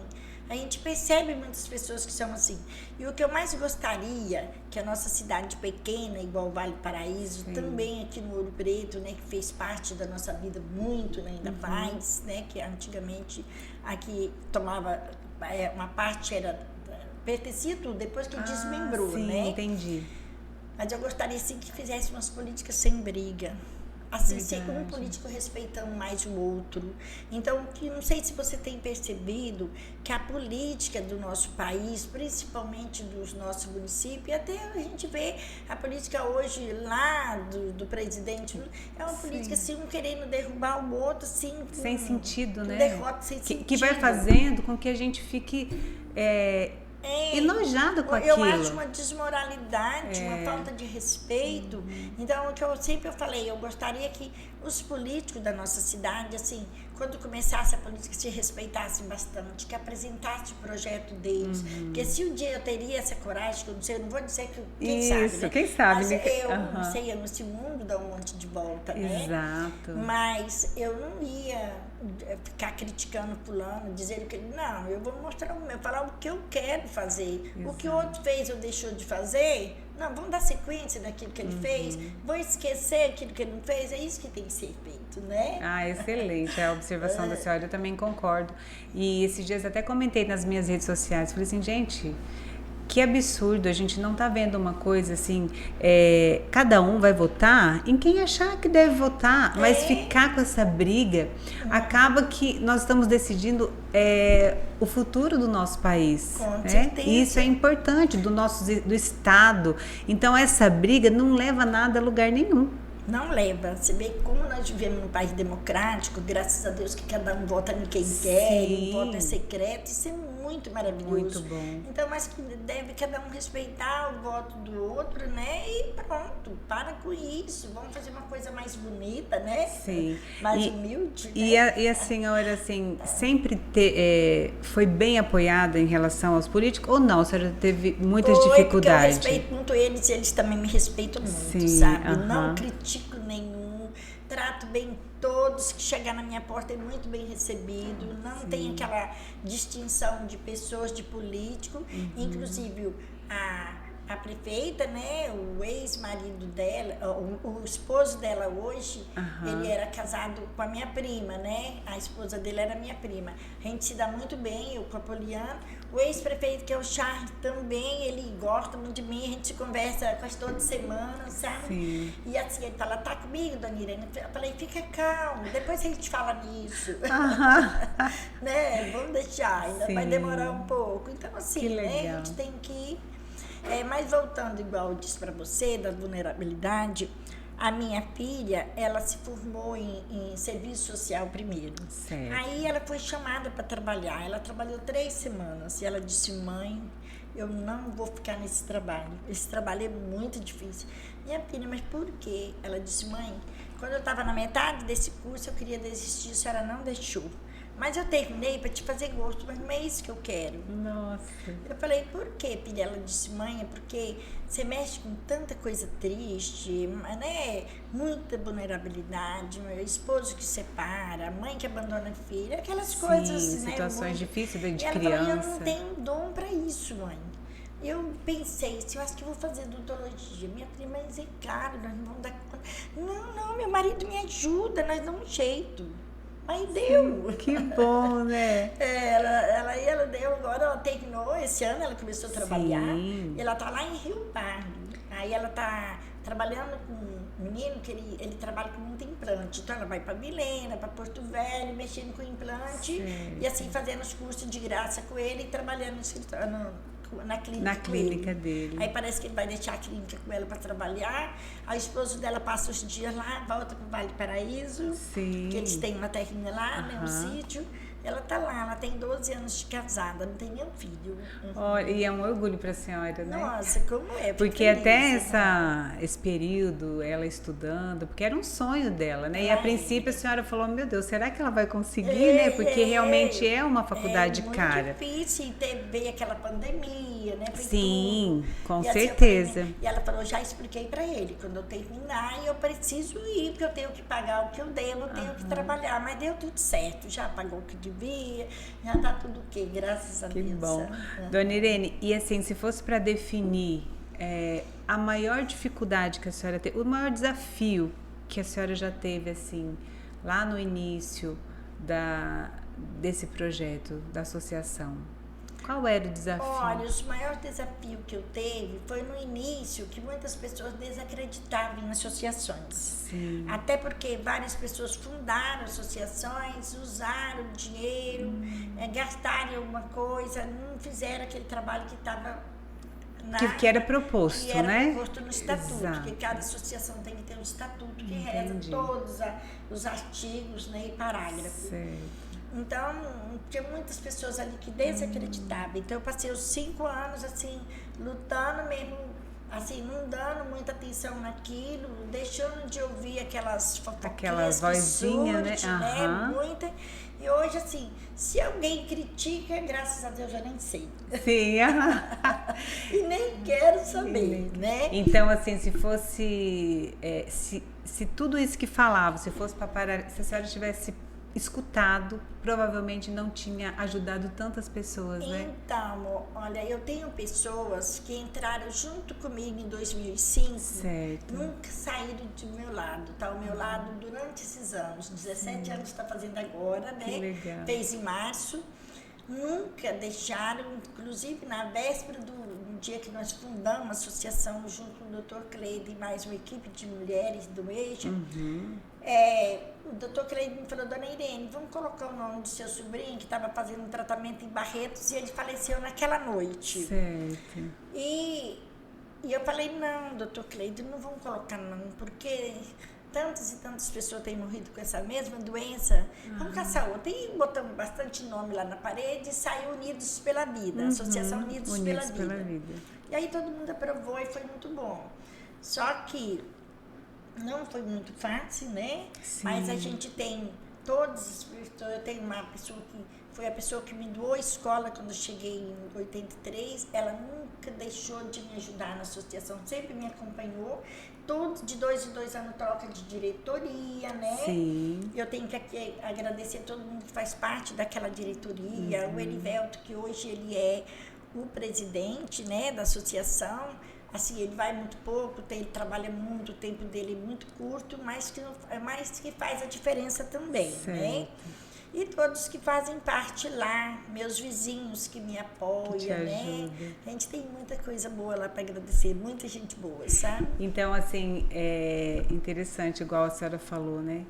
A gente percebe muitas pessoas que são assim. E o que eu mais gostaria, que a nossa cidade pequena, igual o Vale do Paraíso, também aqui no Ouro Preto, né, que fez parte da nossa vida muito, né, ainda faz, né, que antigamente aqui tomava, uma parte pertencia tudo, depois que desmembrou, sim, né? Entendi. Mas eu gostaria, sim, que fizesse umas políticas sem briga. Assim, sempre um político respeitando mais o outro. Então, não sei se você tem percebido que a política do nosso país, principalmente dos nossos municípios, e até a gente vê a política hoje lá do presidente, é uma política assim, um querendo derrubar o outro, assim, sem sentido, né? Derrota sem sentido. Que vai fazendo com que a gente fique enojado com aquilo. Eu acho uma desmoralidade, uma falta de respeito. Então, o que eu sempre falei, eu gostaria que os políticos da nossa cidade, assim, quando começasse a política, se respeitassem bastante, que apresentasse o projeto deles. Porque se um dia eu teria essa coragem, que eu não sei, eu não vou dizer que quem sabe, né? Quem sabe, mas né? eu não sei, esse mundo dá um monte de volta, né? Exato. Mas eu não ia ficar criticando fulano, dizendo que não, eu vou mostrar falar o que eu quero fazer. Exato. O que o outro fez ou deixou de fazer, não, vamos dar sequência daquilo que ele fez, vou esquecer aquilo que ele não fez, é isso que tem que ser feito, né? Excelente, a observação da senhora, eu também concordo. E esses dias até comentei nas minhas redes sociais, falei assim, gente, que absurdo, a gente não tá vendo uma coisa assim, cada um vai votar em quem achar que deve votar, mas ficar com essa briga, acaba que nós estamos decidindo o futuro do nosso país. Com certeza. E isso é importante, do Estado. Então essa briga não leva nada a lugar nenhum. Não leva. Você vê como nós vivemos num país democrático, graças a Deus que cada um vota em quem quer, o voto é secreto, isso é muito maravilhoso. Muito bom. Então, mas que deve cada um respeitar o voto do outro, né? E pronto, para com isso. Vamos fazer uma coisa mais bonita, né? Sim. Mais humilde, né? E a senhora, assim, sempre foi bem apoiada em relação aos políticos ou não? A senhora teve muitas dificuldades? Eu respeito muito eles também me respeitam muito, sabe? Não critico nenhum, trato bem todos que chegar na minha porta é muito bem recebido, não tem aquela distinção de pessoas, de político, inclusive a a prefeita, né, o ex-marido dela, o esposo dela hoje, ele era casado com a minha prima, né? A esposa dele era minha prima. A gente se dá muito bem, eu com a Poliana. O ex-prefeito, que é o Charles, também, ele gosta muito de mim, a gente se conversa quase toda semana, sabe? Sim. E assim, ele fala, tá comigo, dona Irene? Eu falei, fica calmo, depois a gente fala nisso. Né? Vamos deixar, ainda vai demorar um pouco. Então, assim, né, a gente tem que... mas voltando, igual eu disse para você, da vulnerabilidade, a minha filha, ela se formou em serviço social primeiro. Certo. Aí ela foi chamada para trabalhar. Ela trabalhou 3 semanas e ela disse, mãe, eu não vou ficar nesse trabalho. Esse trabalho é muito difícil. Minha filha, mas por quê? Ela disse, mãe, quando eu estava na metade desse curso, eu queria desistir, a senhora não deixou. Mas eu terminei para te fazer gosto, mas não é isso que eu quero. Nossa. Eu falei, por quê, filha? Ela disse, mãe, é porque você mexe com tanta coisa triste, né? Muita vulnerabilidade, meu esposo que separa, a mãe que abandona a filha, aquelas coisas, situações né? difíceis de ela criança. Falou, eu não tenho dom para isso, mãe. Eu pensei, eu acho que vou fazer odontologia. Minha prima é caro, nós não vamos dar conta. Não, meu marido me ajuda, nós damos um jeito. Aí deu. Que bom, né? Ela deu agora, ela terminou esse ano, ela começou a trabalhar. Sim. E ela tá lá em Rio Pardo. Aí ela tá trabalhando com um menino que ele trabalha com muito implante. Então ela vai para Milena, para Porto Velho, mexendo com implante. Sim. E assim fazendo os cursos de graça com ele e trabalhando no escritório. Na clínica dele. Aí parece que ele vai deixar a clínica com ela para trabalhar. Aí o esposo dela passa os dias lá, volta para o Vale do Paraíso. Sim. Que eles têm uma terrinha lá, né, um sítio. Ela tá lá, ela tem 12 anos de casada, não tem nenhum filho. Olha, e é um orgulho para a senhora, né? Nossa, como é? Porque até esse período, ela estudando, porque era um sonho dela, né? E a princípio a senhora falou, meu Deus, será que ela vai conseguir, né? Porque realmente é uma faculdade cara. É muito difícil, veio aquela pandemia, né? Sim, com e certeza. Assim, e ela falou, já expliquei para ele, quando eu terminar, eu preciso ir, porque eu tenho que pagar o que eu devo, eu tenho que trabalhar. Mas deu tudo certo, já pagou o que devia, já tá tudo ok, graças a Deus. Que bom. Dona Irene, e assim, se fosse para definir a maior dificuldade que a senhora teve, o maior desafio que a senhora já teve, assim, lá no início desse projeto, da associação, qual era o desafio? Olha, o maior desafio que eu teve foi no início, que muitas pessoas desacreditavam em associações. Sim. Até porque várias pessoas fundaram associações, usaram dinheiro, gastaram alguma coisa, não fizeram aquele trabalho que estava que era proposto, que era né? proposto no estatuto, Exato. porque cada associação tem que ter um estatuto que reza todos os artigos, né, e parágrafos. Certo. Então, tinha muitas pessoas ali que desacreditavam. Então, eu passei os 5 anos, assim, lutando mesmo, assim, não dando muita atenção naquilo, deixando de ouvir aquelas fofoquinhas que surge, né? Muita. E hoje, assim, se alguém critica, graças a Deus, eu nem sei. Sim. E nem quero saber, né? Então, assim, se fosse... se tudo isso que falava, se fosse para parar, se a senhora tivesse escutado, provavelmente não tinha ajudado tantas pessoas, né? Então, olha, eu tenho pessoas que entraram junto comigo em 2005, certo. Nunca saíram do meu lado, tá ao meu lado durante esses anos, 17 anos está fazendo agora, né? Que legal. Fez em março, nunca deixaram, inclusive na véspera do dia que nós fundamos a associação junto com o Dr. Cleide e mais uma equipe de mulheres do eixo, o Dr. Cleide me falou, dona Irene, vamos colocar o nome do seu sobrinho que estava fazendo um tratamento em Barretos e ele faleceu naquela noite. Certo. E eu falei, não, Dr. Cleide, não vamos colocar não, porque tantas e tantas pessoas têm morrido com essa mesma doença, vamos caçar outra. E botamos bastante nome lá na parede e saiu Unidos pela Vida, Associação Unidos pela Vida. E aí todo mundo aprovou e foi muito bom. Só que não foi muito fácil, né? Sim. Mas a gente tem todos, eu tenho uma pessoa que foi a pessoa que me doou a escola quando eu cheguei em 83, ela nunca deixou de me ajudar na associação, sempre me acompanhou, de 2 em 2 anos troca de diretoria, né? Sim. Eu tenho que aqui agradecer a todo mundo que faz parte daquela diretoria, o Erivelto, que hoje ele é o presidente, né, da associação, assim, ele vai muito pouco, ele trabalha muito, o tempo dele é muito curto, mas que faz a diferença também, né? E todos que fazem parte lá, meus vizinhos que me apoiam, né? A gente tem muita coisa boa lá para agradecer, muita gente boa, sabe? Então, assim, é interessante, igual a senhora falou, né?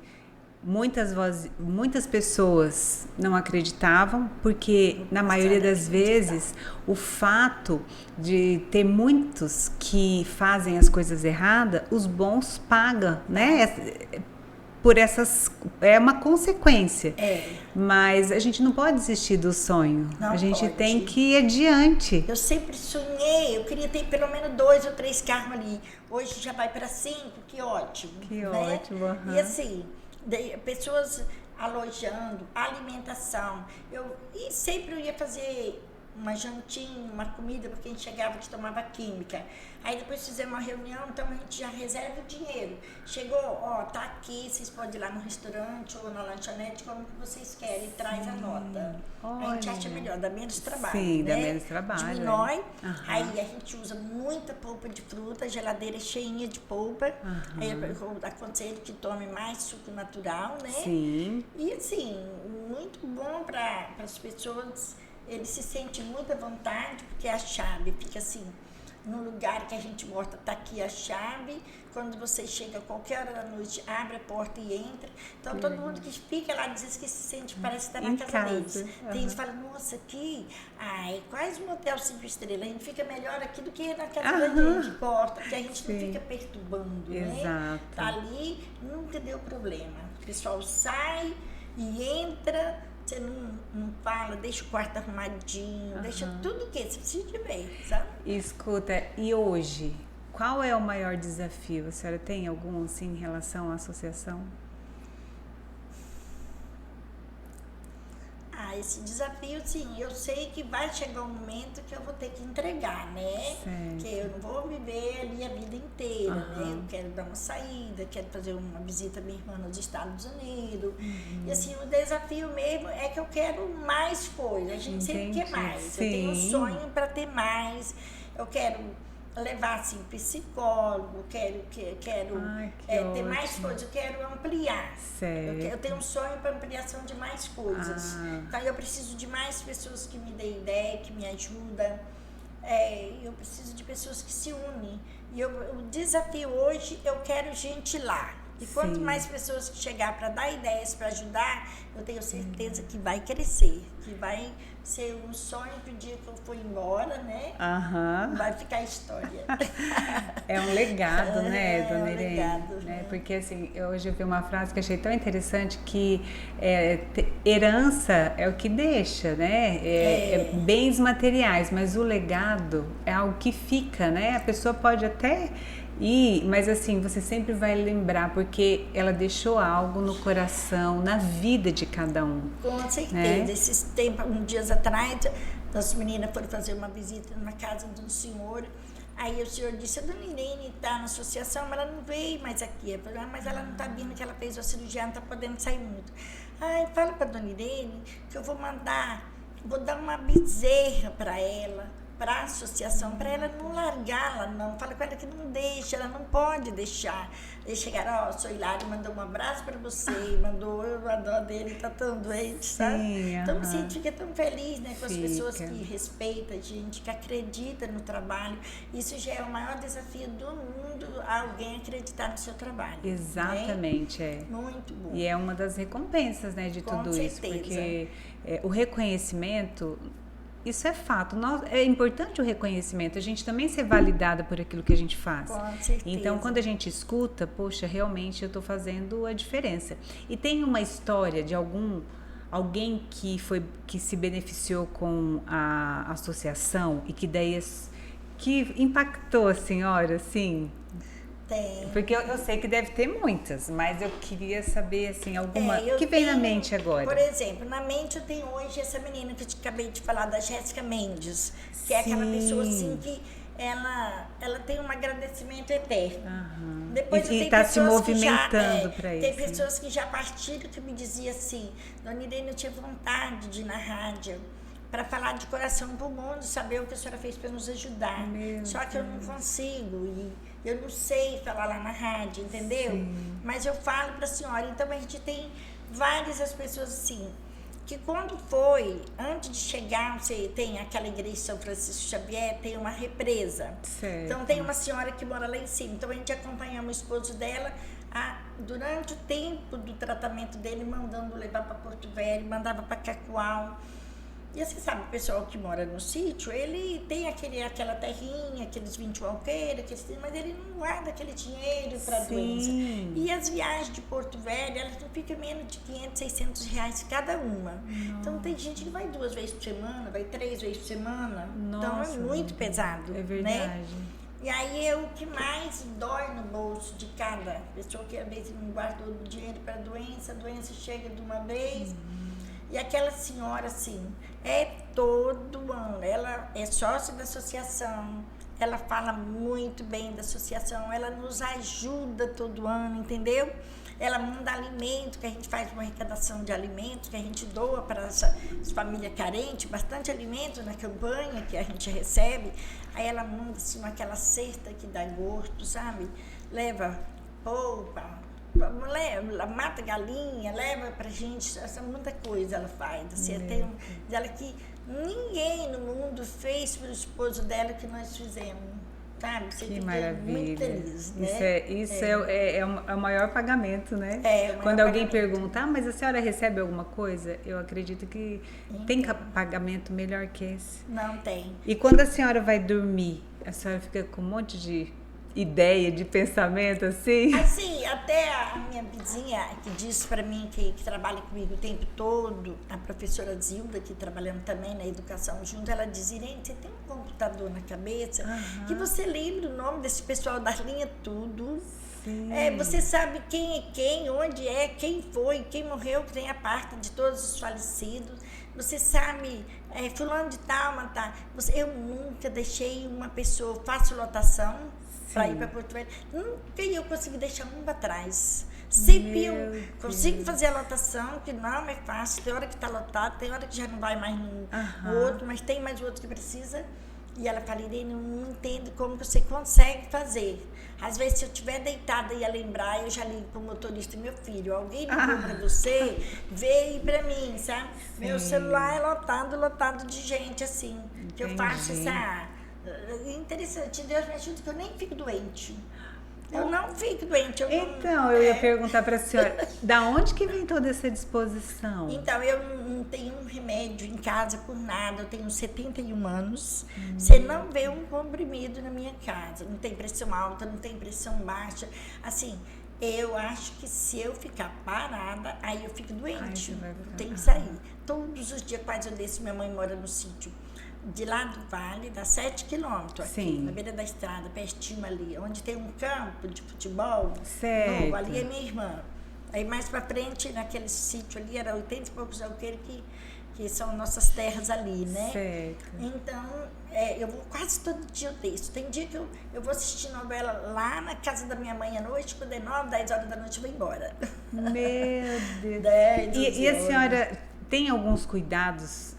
Muitas pessoas não acreditavam, porque na maioria das vezes o fato de ter muitos que fazem as coisas erradas, os bons pagam, né? Por essas, é uma consequência. Mas a gente não pode desistir do sonho. A gente tem que ir adiante. Eu sempre sonhei, eu queria ter pelo menos 2 ou 3 carros ali. Hoje já vai para 5, que ótimo. Que né? ótimo. E assim, pessoas alojando, alimentação. E sempre eu ia fazer uma jantinha, uma comida, porque a gente chegava que tomava química. Aí depois fizemos uma reunião, então a gente já reserva o dinheiro. Chegou, ó, tá aqui, vocês podem ir lá no restaurante ou na lanchonete, como que vocês querem, traz a nota. Olha. A gente acha melhor, dá menos trabalho. Sim, né? Dá menos trabalho. Diminui. Aí a gente usa muita polpa de fruta, a geladeira cheinha de polpa. Aí eu aconselho que tome mais suco natural, né? Sim. E assim, muito bom para as pessoas. Ele se sente muito à vontade, porque a chave fica assim, no lugar que a gente gosta, tá aqui a chave. Quando você chega a qualquer hora da noite, abre a porta e entra. Então, todo mundo que fica lá diz que se sente, parece estar na casa deles. Tem gente que fala, nossa, aqui, ai, quase um hotel 5 estrelas. A gente fica melhor aqui do que na casa da gente, porta, porque a gente não fica perturbando, né? Tá ali, nunca deu problema. O pessoal sai e entra. Você não fala, deixa o quarto arrumadinho, deixa tudo que você precisa de ver, sabe? Escuta, e hoje, qual é o maior desafio? A senhora tem algum, assim, em relação à associação? Esse desafio, sim, eu sei que vai chegar um momento que eu vou ter que entregar, né? Porque eu não vou viver ali a vida inteira, né? Eu quero dar uma saída, quero fazer uma visita à minha irmã nos Estados Unidos. E assim, o desafio mesmo é que eu quero mais coisas. A gente sempre quer mais. Sim. Eu tenho um sonho para ter mais. Eu quero levar assim psicólogo, quero ter mais coisas, eu quero ampliar. Eu tenho um sonho para ampliação de mais coisas. Então eu preciso de mais pessoas que me deem ideia, que me ajudam. Eu preciso de pessoas que se unem. E o desafio hoje, eu quero gente lá. E quanto mais pessoas que chegar para dar ideias, para ajudar, eu tenho certeza que vai crescer, que vai ser um sonho que o dia que eu for embora, né? Vai ficar história. É um legado, né, Dona Irene? É um legado, né? Porque assim, hoje eu vi uma frase que achei tão interessante, que herança é o que deixa, né? Bens materiais, mas o legado é algo que fica, né? A pessoa pode até mas assim, você sempre vai lembrar, porque ela deixou algo no coração, na vida de cada um. Com certeza. Né? Esses tempos, dias atrás, as meninas foram fazer uma visita na casa de um senhor. Aí o senhor disse, a Dona Irene está na associação, mas ela não veio mais aqui. Eu falei, mas ela não está vindo, que ela fez a cirurgia, não está podendo sair muito. Fala para a Dona Irene que eu vou dar uma bezerra para ela, para a associação, para ela não largá-la, não. Fala com ela que não deixa, ela não pode deixar. Eles chegaram, ó, seu Hilário mandou um abraço para você, mandou a dó dele, tá tão doente, sabe? Então a gente fica tão feliz, né, com as pessoas que respeitam a gente, que acreditam no trabalho. Isso já é o maior desafio do mundo, alguém acreditar no seu trabalho. Exatamente, né? Muito bom. E é uma das recompensas, né, de tudo isso, porque o reconhecimento... Isso é fato. É importante o reconhecimento, a gente também ser validada por aquilo que a gente faz. Com certeza. Então, quando a gente escuta, poxa, realmente eu estou fazendo a diferença. E tem uma história de alguém que se beneficiou com a associação e que daí que impactou a senhora, assim? Tem. Porque eu sei que deve ter muitas, mas eu queria saber, assim, alguma que vem na mente agora. Por exemplo, na mente eu tenho hoje essa menina que eu acabei de falar, da Jéssica Mendes, que é aquela pessoa, assim, que ela tem um agradecimento eterno. Depois e está se movimentando para isso. Tem pessoas que já partiram, que me diziam assim, Dona Irene, eu tinha vontade de ir na rádio, para falar de coração para o mundo, saber o que a senhora fez para nos ajudar. Só que eu não consigo, e eu não sei falar lá na rádio, entendeu? Sim. Mas eu falo para a senhora. Então a gente tem várias as pessoas assim, que quando foi, antes de chegar, você tem aquela igreja de São Francisco Xavier, tem uma represa. Certo. Então tem uma senhora que mora lá em cima. Então a gente acompanhava o esposo dela durante o tempo do tratamento dele, mandando levar para Porto Velho, mandava para Cacoal. E você sabe, o pessoal que mora no sítio, ele tem aquela terrinha, aqueles 21 alqueires, mas ele não guarda aquele dinheiro para doença. E as viagens de Porto Velho, elas não ficam menos de 500, 600 reais cada uma. Nossa. Então tem gente que vai 2 vezes por semana, vai 3 vezes por semana. Nossa, então é muito pesado. É verdade. Né? E aí é o que mais dói no bolso de cada pessoa que às vezes não guardou o dinheiro para a doença chega de uma vez. E aquela senhora, assim, é todo ano, ela é sócia da associação, ela fala muito bem da associação, ela nos ajuda todo ano, entendeu? Ela manda alimento, que a gente faz uma arrecadação de alimentos, que a gente doa para as famílias carentes, bastante alimento na campanha que a gente recebe. Aí ela manda, assim, aquela cesta que dá gosto, sabe? Leva polpa, mata galinha, leva pra gente, muita coisa ela faz. Assim, tem dela que ninguém no mundo fez pro esposo dela que nós fizemos. Sabe? Você que fica maravilha. Muito feliz, né? Isso é o maior pagamento, né? Quando alguém pergunta, mas a senhora recebe alguma coisa? Eu acredito que tem pagamento melhor que esse. Não tem. E quando a senhora vai dormir, a senhora fica com um monte de ideia, de pensamento, assim? Assim, até a minha vizinha que disse para mim, que trabalha comigo o tempo todo, a professora Zilda, que trabalhamos também na educação junto, ela diz, Irene, você tem um computador na cabeça que você lembra o nome desse pessoal das linhas tudo. Sim. Você sabe quem é quem, onde é, quem foi, quem morreu, que tem a parte de todos os falecidos. Você sabe, fulano de tal, tá. Eu nunca deixei uma pessoa, faço lotação, para ir para Porto Velho, nunca eu consegui deixar um para trás. Sempre eu consigo fazer a lotação, que não é fácil, tem hora que está lotado, tem hora que já não vai mais no outro, mas tem mais outro que precisa. E ela fala, Irene, eu não entendo como que você consegue fazer. Às vezes, se eu estiver deitada e ia lembrar, eu já ligo para o motorista, meu filho, alguém ligou para você, veio para mim, sabe? Sim. Meu celular é lotado de gente, assim, que eu faço essa... Interessante, Deus me ajuda que eu nem fico doente. Eu não fico doente. Eu ia perguntar para a senhora, da onde que vem toda essa disposição? Então, eu não tenho um remédio em casa por nada, eu tenho 71 anos. Você não vê um comprimido na minha casa, não tem pressão alta, não tem pressão baixa. Assim, eu acho que se eu ficar parada, aí eu fico doente. Tem que sair. Todos os dias quase eu desço, minha mãe mora no sítio. De lá do vale, dá 7 quilômetros aqui, na beira da estrada, pertinho ali, onde tem um campo de futebol. Certo. Novo, ali é minha irmã. Aí mais pra frente, naquele sítio ali, era 80 e poucos alqueires que são nossas terras ali, né? Certo. Então, eu vou quase todo dia eu desço. Tem dia que eu vou assistir novela lá na casa da minha mãe à noite, quando é 9, 10 horas da noite eu vou embora. Meu Deus. 10, E a senhora tem alguns cuidados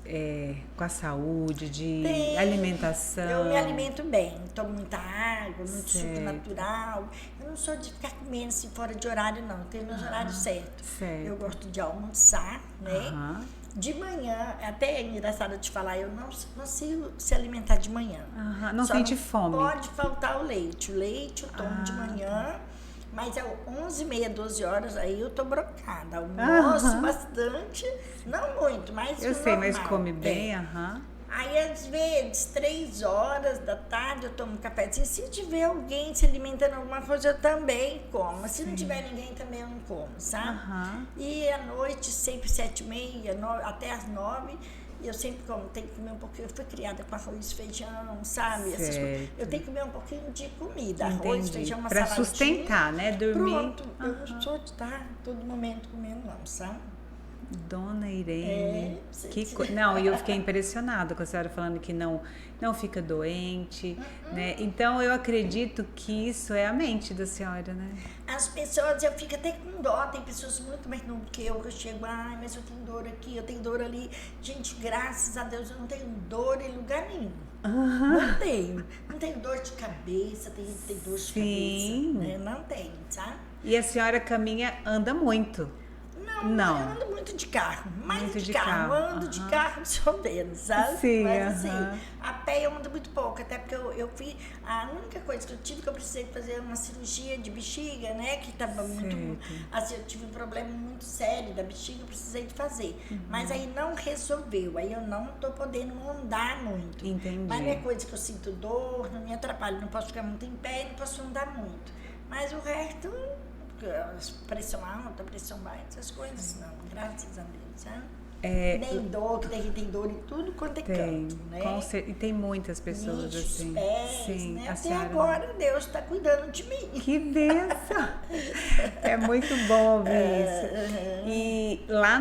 com a saúde, de alimentação? Eu me alimento bem, tomo muita água, muito suco natural. Eu não sou de ficar comendo assim fora de horário, não. Eu tenho meus horários certos. Eu gosto de almoçar, né? De manhã, até é engraçado te falar, eu não consigo se alimentar de manhã. Não sente fome? Pode faltar o leite. O leite eu tomo de manhã. Mas é 11h30, 12 horas, aí eu tô brocada. Almoço bastante, não muito, mas eu sei, normal. Mas come bem, Aí, às vezes, 3 horas da tarde, eu tomo um cafezinho. Se tiver alguém se alimentando alguma coisa, eu também como. Se não tiver ninguém, também eu não como, sabe? E à noite, sempre 7h30, até às 9h, eu sempre como, tenho que comer um pouquinho. Eu fui criada com arroz e feijão, sabe? Essas coisas. Eu tenho que comer um pouquinho de comida. Arroz, feijão, uma saladinha. Pra sustentar, né? Dormir. Pronto. Eu não sou de estar todo momento comendo, não, sabe? Dona Irene. Você Não, e eu fiquei impressionada com a senhora falando que não fica doente, né? Então eu acredito que isso é a mente da senhora, né? As pessoas, eu fico até com dó, tem pessoas muito mais novas que eu chego, ai, mas eu tenho dor aqui, eu tenho dor ali. Gente, graças a Deus eu não tenho dor em lugar nenhum. Não tenho. Não tenho dor de cabeça, tem gente que tem dor de cabeça, né? Não tenho, sabe? E a senhora anda muito? Não. Eu ando muito de carro, mais Muito de de carro. carro. Ando de carro, só menos, sabe? Sim, Mas assim, a pé eu ando muito pouco, até porque eu fiz, a única coisa que eu tive, que eu precisei fazer uma cirurgia de bexiga, né, que tava muito, assim, eu tive um problema muito sério da bexiga, eu precisei de fazer, mas aí não resolveu, aí eu não tô podendo andar muito. Entendi. Mas é coisa que eu sinto dor, não me atrapalha, não posso ficar muito em pé, não posso andar muito, mas o resto... pressão alta, pressão baixa, essas coisas não, graças a Deus, né? Nem dor, que tem dor em tudo quanto é canto, né? E tem muitas pessoas Nichos, assim. pés, né? Até senhora... agora Deus está cuidando de mim. Que bênção! É muito bom ouvir isso. E lá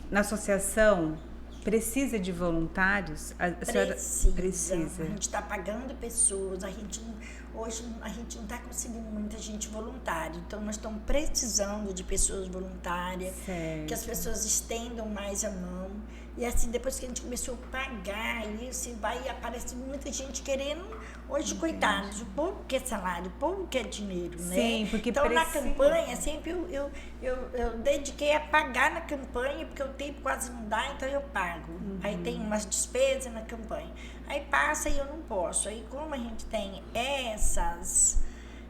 na associação, precisa de voluntários? A senhora precisa. A gente está pagando pessoas, hoje a gente não está conseguindo muita gente voluntária, então nós estamos precisando de pessoas voluntárias, que as pessoas estendam mais a mão. E assim, depois que a gente começou a pagar isso, vai aparecer muita gente querendo. Hoje, coitados, o povo quer salário, o povo quer dinheiro, né? Sim, porque então, precisa. na campanha, sempre eu dediquei a pagar na campanha, porque o tempo quase não dá, então eu pago. Aí tem umas despesas na campanha. Aí passa e eu não posso. Aí, como a gente tem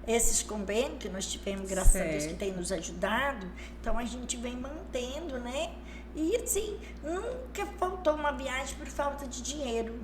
esses convênios que nós tivemos, graças a Deus, que tem nos ajudado, então a gente vem mantendo, né? E assim, nunca faltou uma viagem por falta de dinheiro.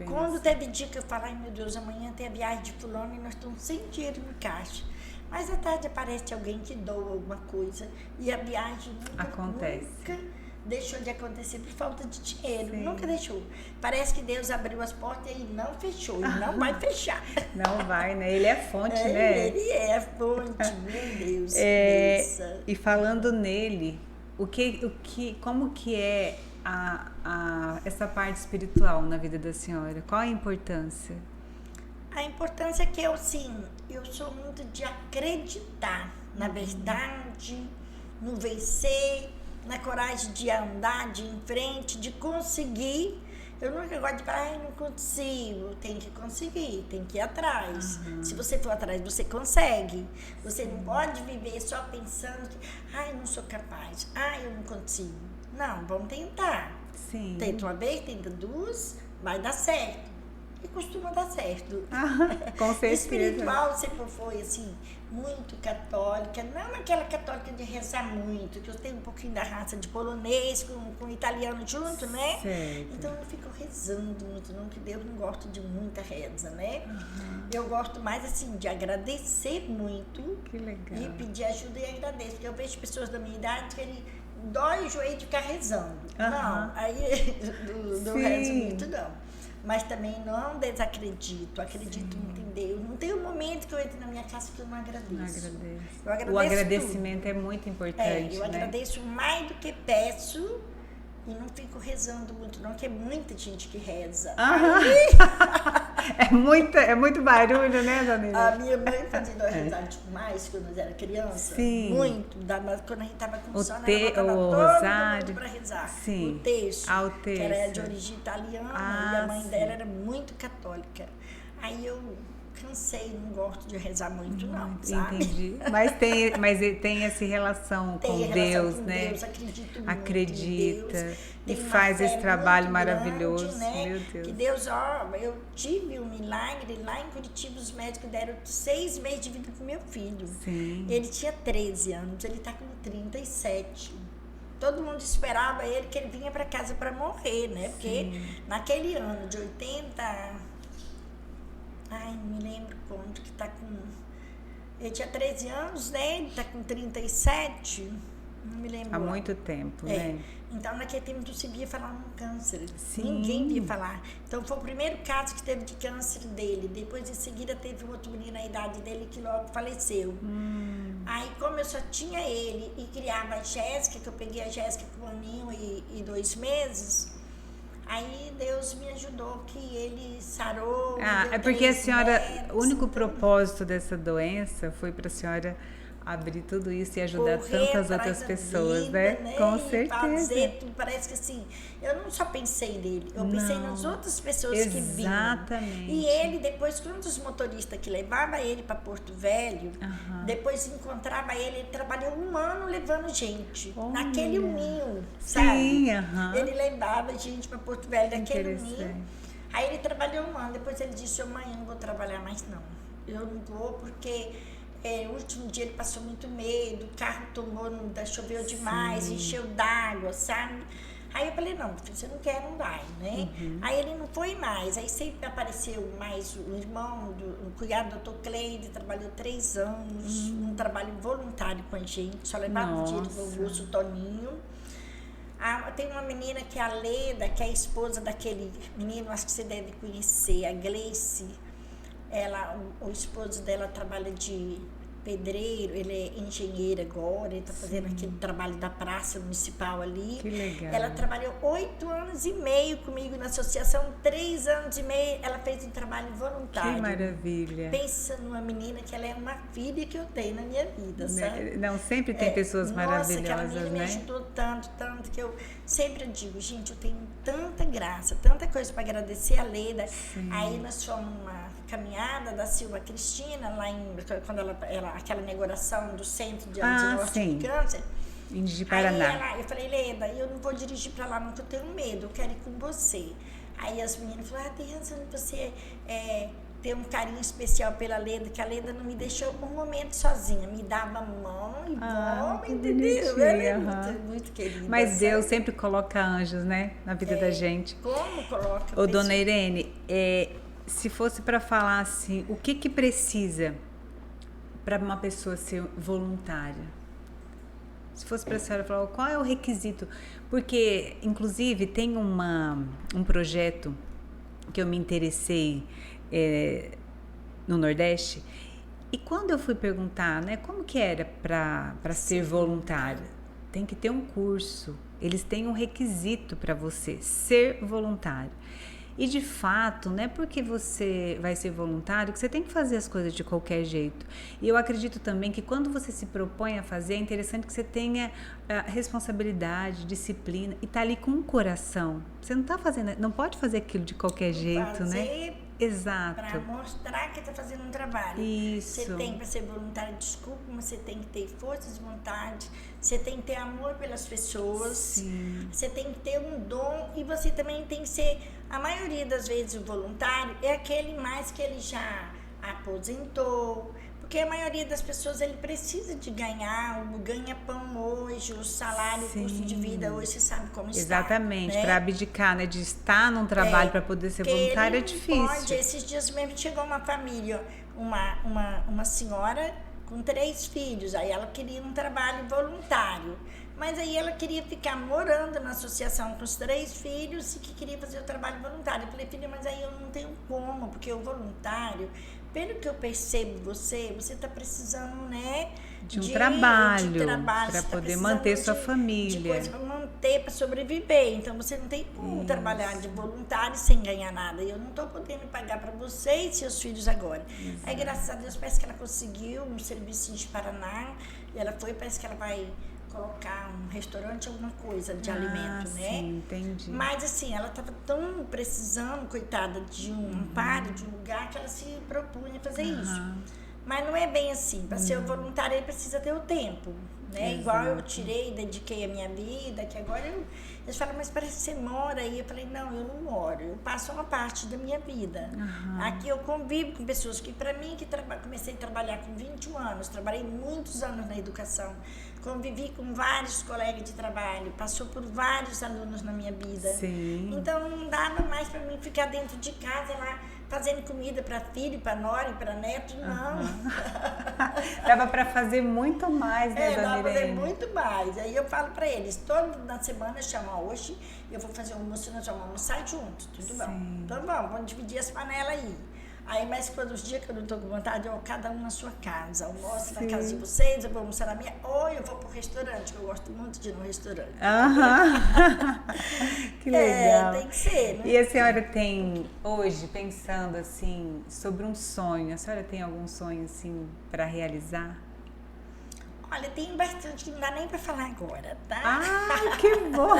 Quando teve dia que eu falo, ai meu Deus, amanhã tem a viagem de fulano e nós estamos sem dinheiro no caixa. Mas à tarde aparece alguém que doa alguma coisa e a viagem nunca deixou de acontecer por falta de dinheiro. Nunca deixou. Parece que Deus abriu as portas e não fechou, e não vai fechar. Não vai, né? Ele é fonte, né? Ele é fonte, meu Deus. E falando nele, como que é essa parte espiritual na vida da senhora? Qual a importância? A importância é que eu sou muito de acreditar na verdade, no vencer, na coragem de andar de em frente, de conseguir. Eu nunca gosto de falar, ai, não consigo. Tem que conseguir, tem que ir atrás. Se você for atrás, você consegue. Você não pode viver só pensando que, ai, não sou capaz, ai, eu não consigo. Não, vamos tentar. Sim. Tenta uma vez, tenta duas, vai dar certo. E costuma dar certo. Com certeza. Espiritual sempre foi assim, muito católica, não aquela católica de rezar muito, que eu tenho um pouquinho da raça de polonês com italiano junto, né? Certo. Então eu não fico rezando muito, não, que Deus não gosta de muita reza, né? Eu gosto mais assim de agradecer muito. Que legal. E pedir ajuda e agradeço, porque eu vejo pessoas da minha idade que ele dói o joelho de ficar rezando. Não, aí não rezo muito não. Mas também não desacredito, acredito muito em Deus. Não tem um momento que eu entro na minha casa que eu não agradeço. Eu agradeço o agradecimento tudo. É muito importante. Eu agradeço mais do que peço e não fico rezando muito, não, que é muita gente que reza. É muito barulho, né, dona Irene? A minha mãe fazia nós rezar demais quando nós era criança. Sim. Muito. Quando a gente estava com sono, ela botava o todo rosário. mundo para rezar. Sim. O terço. O terço. Que era de origem italiana e a mãe dela era muito católica. Aí eu cansei, não gosto de rezar muito, não, sabe? Entendi. Mas tem essa relação com Deus, né? Deus, acredito muito Acredita. em Deus. E faz esse trabalho maravilhoso. Grande, né? Meu Deus. Que Deus, eu tive um milagre lá em Curitiba, os médicos deram 6 meses de vida pro meu filho. Sim. Ele tinha 13 anos, ele tá com 37. Todo mundo esperava que ele vinha para casa para morrer, né? Porque naquele ano de 80... Ai, não me lembro quanto que tá com... Ele tinha 13 anos, né? Ele tá com 37. Não me lembro. Há muito tempo, É. né? Então, naquele tempo não se via falar um câncer. Sim. Ninguém via falar. Então, foi o primeiro caso que teve de câncer dele. Depois, em seguida, teve um outro menino na idade dele que logo faleceu. Aí, como eu só tinha ele e criava a Jéssica, que eu peguei a Jéssica com 1 aninho e 2 meses, aí Deus me ajudou que ele sarou. É porque a senhora, netos, o único então, propósito dessa doença foi para a senhora abrir tudo isso e ajudar tantas outras pessoas, vida, né? Com certeza. Fazer, parece que assim, eu não só pensei nele, eu pensei nas outras pessoas que vinham. Exatamente. E ele, depois, quando os motoristas que levavam ele para Porto Velho, depois encontrava ele trabalhou 1 ano levando gente, naquele uninho, sabe? Sim, Ele levava gente para Porto Velho, naquele uninho. Interessante. Aí ele trabalhou 1 ano, depois ele disse, mãe, eu não vou trabalhar mais não. Eu não vou porque... o último dia ele passou muito medo, o carro tomou, choveu demais, encheu d'água, sabe? Aí eu falei, não, filho, você não quer, não vai, né? Aí ele não foi mais, aí sempre apareceu mais o irmão, o cunhado do doutor Cleide, trabalhou 3 anos, um trabalho voluntário com a gente, só levava o dinheiro do Augusto, o Toninho. Tem uma menina que é a Leda, que é a esposa daquele menino, acho que você deve conhecer, a Gleice. O esposo dela trabalha de pedreiro, ele é engenheiro agora, ele está fazendo aquele trabalho da praça municipal ali. Que legal. Ela trabalhou 8 anos e meio comigo na associação, 3 anos e meio ela fez um trabalho voluntário. Que maravilha. Pensa numa menina que ela é uma filha que eu tenho na minha vida, sabe? Não, sempre tem pessoas maravilhosas, aquela menina né? me ajudou tanto que eu sempre digo, gente, eu tenho tanta graça, tanta coisa para agradecer a Leda. Aí nós fomos uma caminhada da Silva Cristina, lá quando ela aquela inauguração do Centro de Diagnóstico de Câncer. De Paraná. Aí eu falei, Leda, eu não vou dirigir para lá, não, porque eu tenho medo, eu quero ir com você. Aí as meninas falaram, tem razão, você ter um carinho especial pela Leda, que a Leda não me deixou um momento sozinha, me dava mão e mão, entendeu? Ela é muito querida. Mas Deus sempre coloca anjos, né, na vida da gente. Como coloca? Ô, dona Irene, se fosse para falar assim, o que precisa para uma pessoa ser voluntária? Se fosse para a senhora falar, qual é o requisito? Porque, inclusive, tem um projeto que eu me interessei no Nordeste, e quando eu fui perguntar, né, como que era para ser voluntária, tem que ter um curso, eles têm um requisito para você ser voluntário. E de fato, não é porque você vai ser voluntário que você tem que fazer as coisas de qualquer jeito. E eu acredito também que quando você se propõe a fazer, é interessante que você tenha responsabilidade, disciplina e tá ali com o coração. Você não tá fazendo, não pode fazer aquilo de qualquer jeito, né? Exato. Para mostrar que está fazendo um trabalho. Isso. Você tem para ser voluntário, desculpa, mas você tem que ter força de vontade, você tem que ter amor pelas pessoas, Sim. Você tem que ter um dom e você também tem que ser, a maioria das vezes o voluntário é aquele mais que ele já aposentou, porque a maioria das pessoas ele precisa de ganhar o ganha-pão hoje, o salário, o custo de vida hoje, você sabe como está. Exatamente, né? para abdicar, né, de estar num trabalho para poder ser voluntário é difícil. Pode, esses dias mesmo chegou uma família, uma senhora com 3 filhos, aí ela queria um trabalho voluntário, mas aí ela queria ficar morando na associação com os 3 filhos e que queria fazer o trabalho voluntário. Eu falei, filha, mas aí eu não tenho como, porque o voluntário, pelo que eu percebo você está precisando, né, de um trabalho para tá poder manter sua família. De coisa para manter, para sobreviver. Então você não tem como trabalhar de voluntário sem ganhar nada. E eu não estou podendo pagar para você e seus filhos agora. Exato. Aí, graças a Deus, parece que ela conseguiu um serviço de Paraná. E ela parece que ela vai colocar um restaurante, alguma coisa de alimento, né? Sim, entendi. Mas assim, ela estava tão precisando, coitada, de um amparo, de um lugar, que ela se propunha fazer isso. Mas não é bem assim. Para ser voluntário, ele precisa ter o tempo, né? Exato. Igual eu tirei, dediquei a minha vida, que agora eles falam, mas parece que você mora aí. Eu falei, não, eu não moro, eu passo uma parte da minha vida. Aqui eu convivo com pessoas que, para mim, comecei a trabalhar com 21 anos, trabalhei muitos anos na educação, convivi com vários colegas de trabalho, passou por vários alunos na minha vida. Sim. Então não dava mais para mim ficar dentro de casa lá fazendo comida para filho, para nora e para neto, não. Dava para fazer muito mais, né, Dona dava para fazer Irene? muito mais. Aí eu falo para eles, toda na semana chama hoje, eu vou fazer um almoço, nós vamos almoçar juntos, tudo bom. Então vamos dividir as panelas aí. Aí, mas quando os dias que eu não estou com vontade, eu cada um na sua casa. Almoço na casa de vocês, eu vou almoçar na minha, ou eu vou pro restaurante, que eu gosto muito de ir no restaurante. Que legal. Tem que ser, né? E a senhora tem, hoje, pensando assim, sobre um sonho, a senhora tem algum sonho assim para realizar? Olha, tem bastante que não dá nem para falar agora, tá? Ah, que bom!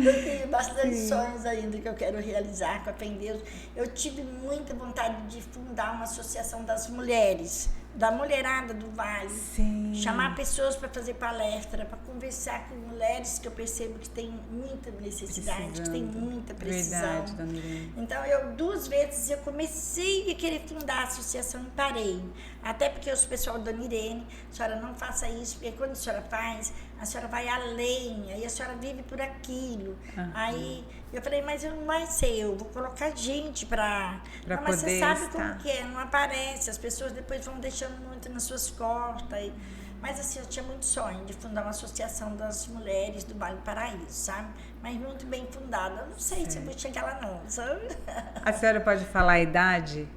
Eu tenho bastante sonhos ainda que eu quero realizar com a fé em Deus. Eu tive muita vontade de fundar uma associação das mulheres, da mulherada do Vale. Sim. Chamar pessoas para fazer palestra, para conversar com mulheres que eu percebo que têm muita necessidade, que têm muita precisão. Verdade, Dona Irene. Então, 2 vezes eu comecei a querer fundar a associação e parei. Até porque os pessoal da Dona Irene, a senhora não faça isso, porque quando a senhora faz, a senhora vai além, aí a senhora vive por aquilo. Aí eu falei, mas eu não vai ser, eu vou colocar gente para mas você sabe como que é, não aparece, as pessoas depois vão deixando muito nas suas costas. Mas assim, eu tinha muito sonho de fundar uma associação das mulheres do Vale do Paraíso, sabe? Mas muito bem fundada. Eu não sei se eu vou chegar lá não, sabe? A senhora pode falar a idade?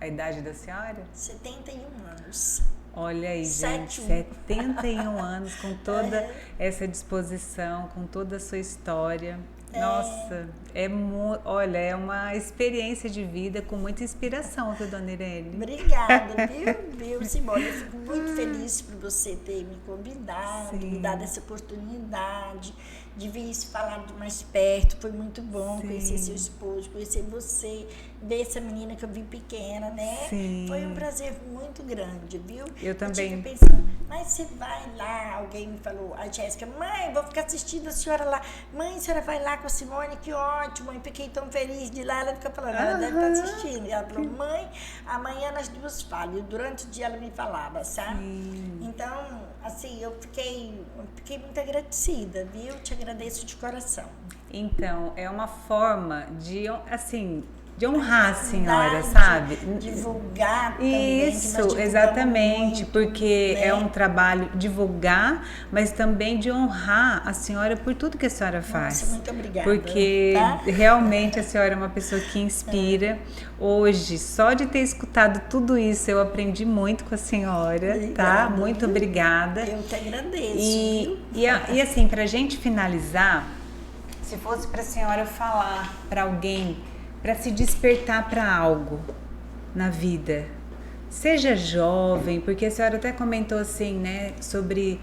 A idade da senhora? 71 anos. Olha aí, gente, 71 anos, com toda essa disposição, com toda a sua história. Nossa, olha, é uma experiência de vida com muita inspiração, viu, Dona Irene? Obrigada, viu, Simone? Eu fico muito feliz por você ter me convidado, me dado essa oportunidade de vir falar de mais perto. Foi muito bom conhecer seu esposo, conhecer você, ver essa menina que eu vi pequena, né? Sim. Foi um prazer muito grande, viu? Eu também. Eu tive pensando, mas você vai lá, alguém me falou, a Jéssica, mãe, vou ficar assistindo a senhora lá. Mãe, a senhora vai lá com a Simone, que ótimo, eu fiquei tão feliz de ir lá. Ela fica falando, ela deve estar assistindo. E ela falou, mãe, amanhã nós duas falam. E durante o dia ela me falava, sabe? Sim. Então, assim, eu fiquei muito agradecida, viu? Te agradeço de coração. Então, é uma forma de, assim, de honrar a senhora, sabe? Divulgar também. Isso, exatamente, muito, porque né? é um trabalho divulgar, mas também de honrar a senhora por tudo que a senhora faz. Nossa, muito obrigada. Porque realmente a senhora é uma pessoa que inspira. Hoje, só de ter escutado tudo isso, eu aprendi muito com a senhora, tá? Muito obrigada. Eu te agradeço. E assim, pra gente finalizar, se fosse pra senhora falar pra alguém, para se despertar para algo na vida, seja jovem, porque a senhora até comentou assim, né, sobre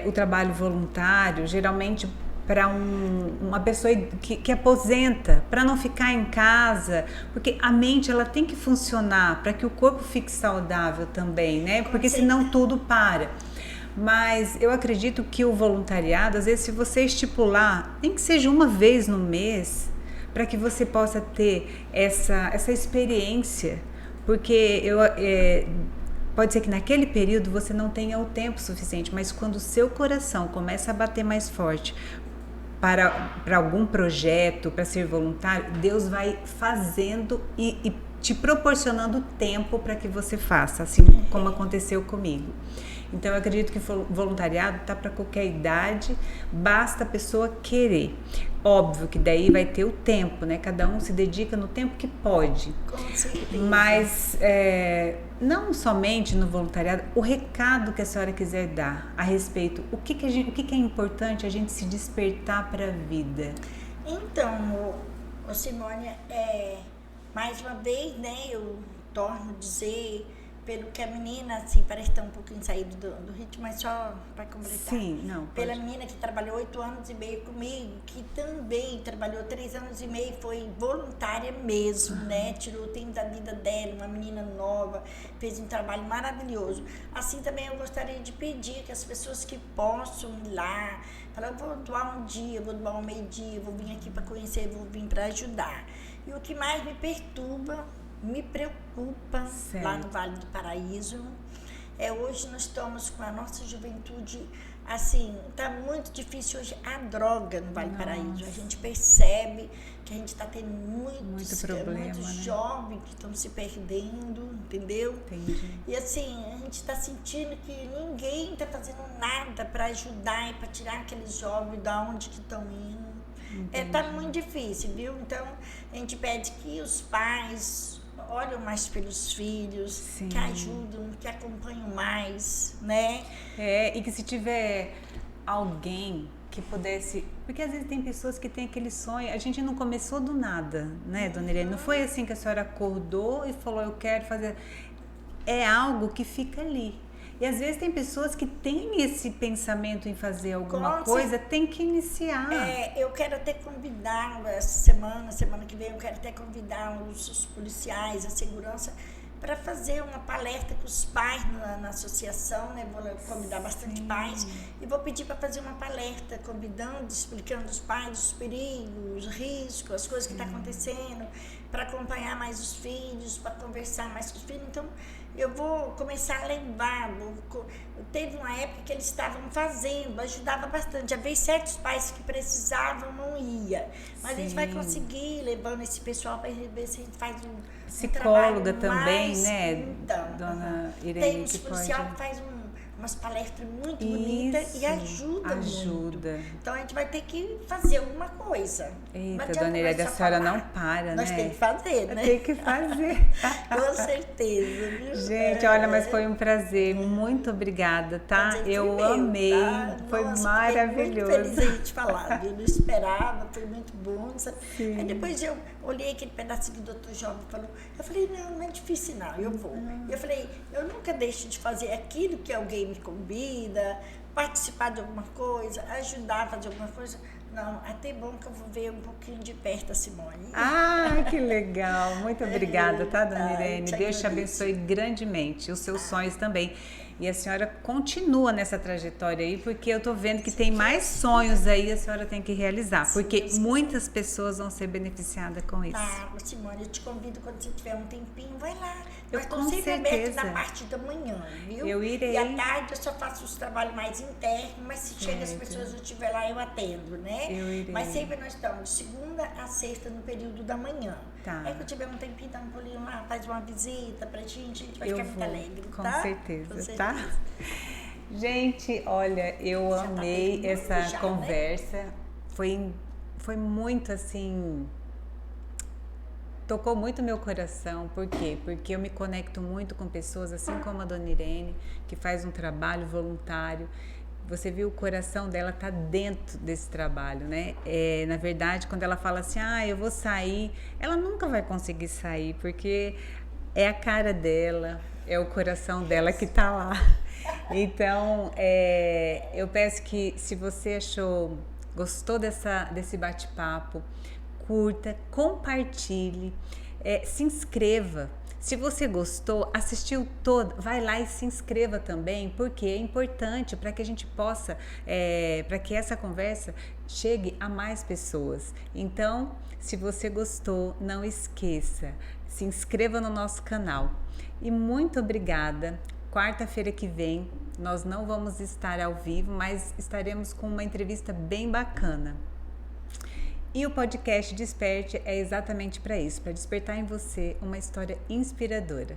o trabalho voluntário, geralmente para uma pessoa que aposenta, para não ficar em casa, porque a mente ela tem que funcionar para que o corpo fique saudável também, né, porque senão tudo para. Mas eu acredito que o voluntariado, às vezes, se você estipular, nem que seja uma vez no mês, para que você possa ter essa experiência, porque pode ser que naquele período você não tenha o tempo suficiente, mas quando o seu coração começa a bater mais forte para algum projeto, para ser voluntário, Deus vai fazendo e te proporcionando tempo para que você faça, assim como aconteceu comigo. Então, eu acredito que o voluntariado está para qualquer idade, basta a pessoa querer. Óbvio que daí vai ter o tempo, né? Cada um se dedica no tempo que pode. Com certeza. Mas não somente no voluntariado, o recado que a senhora quiser dar a respeito, o que é importante a gente se despertar para a vida? Então, Simone, mais uma vez, né, eu torno a dizer, pelo que a menina, assim, parece estar um pouquinho saído do ritmo, mas só para completar. Sim, não. Pela menina que trabalhou 8 anos e meio comigo, que também trabalhou 3 anos e meio, foi voluntária mesmo, né? Tirou o tempo da vida dela, uma menina nova, fez um trabalho maravilhoso. Assim também eu gostaria de pedir que as pessoas que possam ir lá, falar, eu vou doar um dia, vou doar um meio-dia, vou vir aqui para conhecer, vou vir para ajudar. E o que mais me perturba, me preocupa lá no Vale do Paraíso, hoje nós estamos com a nossa juventude, assim, tá muito difícil hoje a droga no Vale do Paraíso. A gente percebe que a gente está tendo muito problema, muitos né? jovens que estão se perdendo, entendeu? Entendi. E assim, a gente está sentindo que ninguém está fazendo nada para ajudar e para tirar aqueles jovens da onde que estão indo. Tá muito difícil, viu? Então, a gente pede que os pais olhem mais pelos filhos, Sim. que ajudam, que acompanham mais, né? E que se tiver alguém que pudesse... Porque às vezes tem pessoas que têm aquele sonho... A gente não começou do nada, né, dona Irene? Não foi assim que a senhora acordou e falou, eu quero fazer... É algo que fica ali. E às vezes tem pessoas que têm esse pensamento em fazer alguma coisa, tem que iniciar. Eu quero até convidar, essa semana que vem, eu quero até convidar os policiais, a segurança, para fazer uma palestra com os pais na associação, né? Vou convidar bastante pais e vou pedir para fazer uma palestra convidando, explicando os pais os perigos, os riscos, as coisas que estão acontecendo, para acompanhar mais os filhos, para conversar mais com os filhos. Então, eu vou começar a levar. Teve uma época que eles estavam fazendo, ajudava bastante. Às vezes, certos pais que precisavam não ia. Mas a gente vai conseguir levando esse pessoal para ver se a gente faz um psicóloga trabalho também, mais, né, então, dona Irene? Tem uns policial que faz umas palestras muito bonitas e ajuda muito. Então a gente vai ter que fazer alguma coisa. Eita, dona Irene, a senhora não para, Nós né? tem que fazer, né? Tem que fazer. Com certeza, viu? Gente, olha, mas foi um prazer. Muito obrigada, tá? Prazer Eu foi meu, amei. tá? Foi Nossa, maravilhoso. Fiquei muito feliz de falar, viu? Não esperava, foi muito bom. Sabe? Sim. Aí depois eu olhei aquele pedacinho que o doutor Jovem falou. Eu falei, não é difícil não, eu vou. Eu falei, eu nunca deixo de fazer aquilo que alguém me convida, participar de alguma coisa, ajudar a fazer alguma coisa. Não, até bom que eu vou ver um pouquinho de perto a Simone. Ah, que legal. Muito obrigada, tá, dona Irene? Deus te agradeço. abençoe grandemente. Os seus sonhos também. E a senhora continua nessa trajetória aí, porque eu tô vendo que tem mais sonhos aí, a senhora tem que realizar. Porque muitas pessoas vão ser beneficiadas com isso. Tá, Simone, eu te convido quando você tiver um tempinho, vai lá. Eu Mas tô com sempre aberto certeza. na parte da manhã, viu? Eu irei. E à tarde eu só faço os trabalhos mais internos, mas se chega as pessoas eu estiver lá, eu atendo, né? Eu irei. Mas sempre nós estamos de segunda a sexta no período da manhã. Tá. Aí que eu tiver um tempinho, dá um pulinho lá, faz uma visita pra gente, a gente vai Eu ficar muito vou, alegre, com tá? certeza, Com tá? Gente, olha, eu Já tá amei terminando essa já, né? conversa. Foi muito assim. Tocou muito meu coração. Por quê? Porque eu me conecto muito com pessoas, assim como a dona Irene, que faz um trabalho voluntário. Você viu, o coração dela tá dentro desse trabalho, né? Na verdade, quando ela fala assim, eu vou sair, ela nunca vai conseguir sair, porque é a cara dela, é o coração dela que tá lá. Então, eu peço que, se você gostou desse bate-papo, curta, compartilhe, se inscreva. Se você gostou, assistiu todo, vai lá e se inscreva também, porque é importante para que a gente possa, para que essa conversa chegue a mais pessoas. Então, se você gostou, não esqueça, se inscreva no nosso canal. E muito obrigada. Quarta-feira que vem, nós não vamos estar ao vivo, mas estaremos com uma entrevista bem bacana. E o podcast Desperte é exatamente para isso, para despertar em você uma história inspiradora.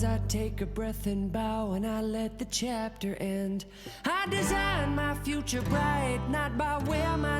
I take a breath and bow, and I let the chapter end. I design my future bright, not by where my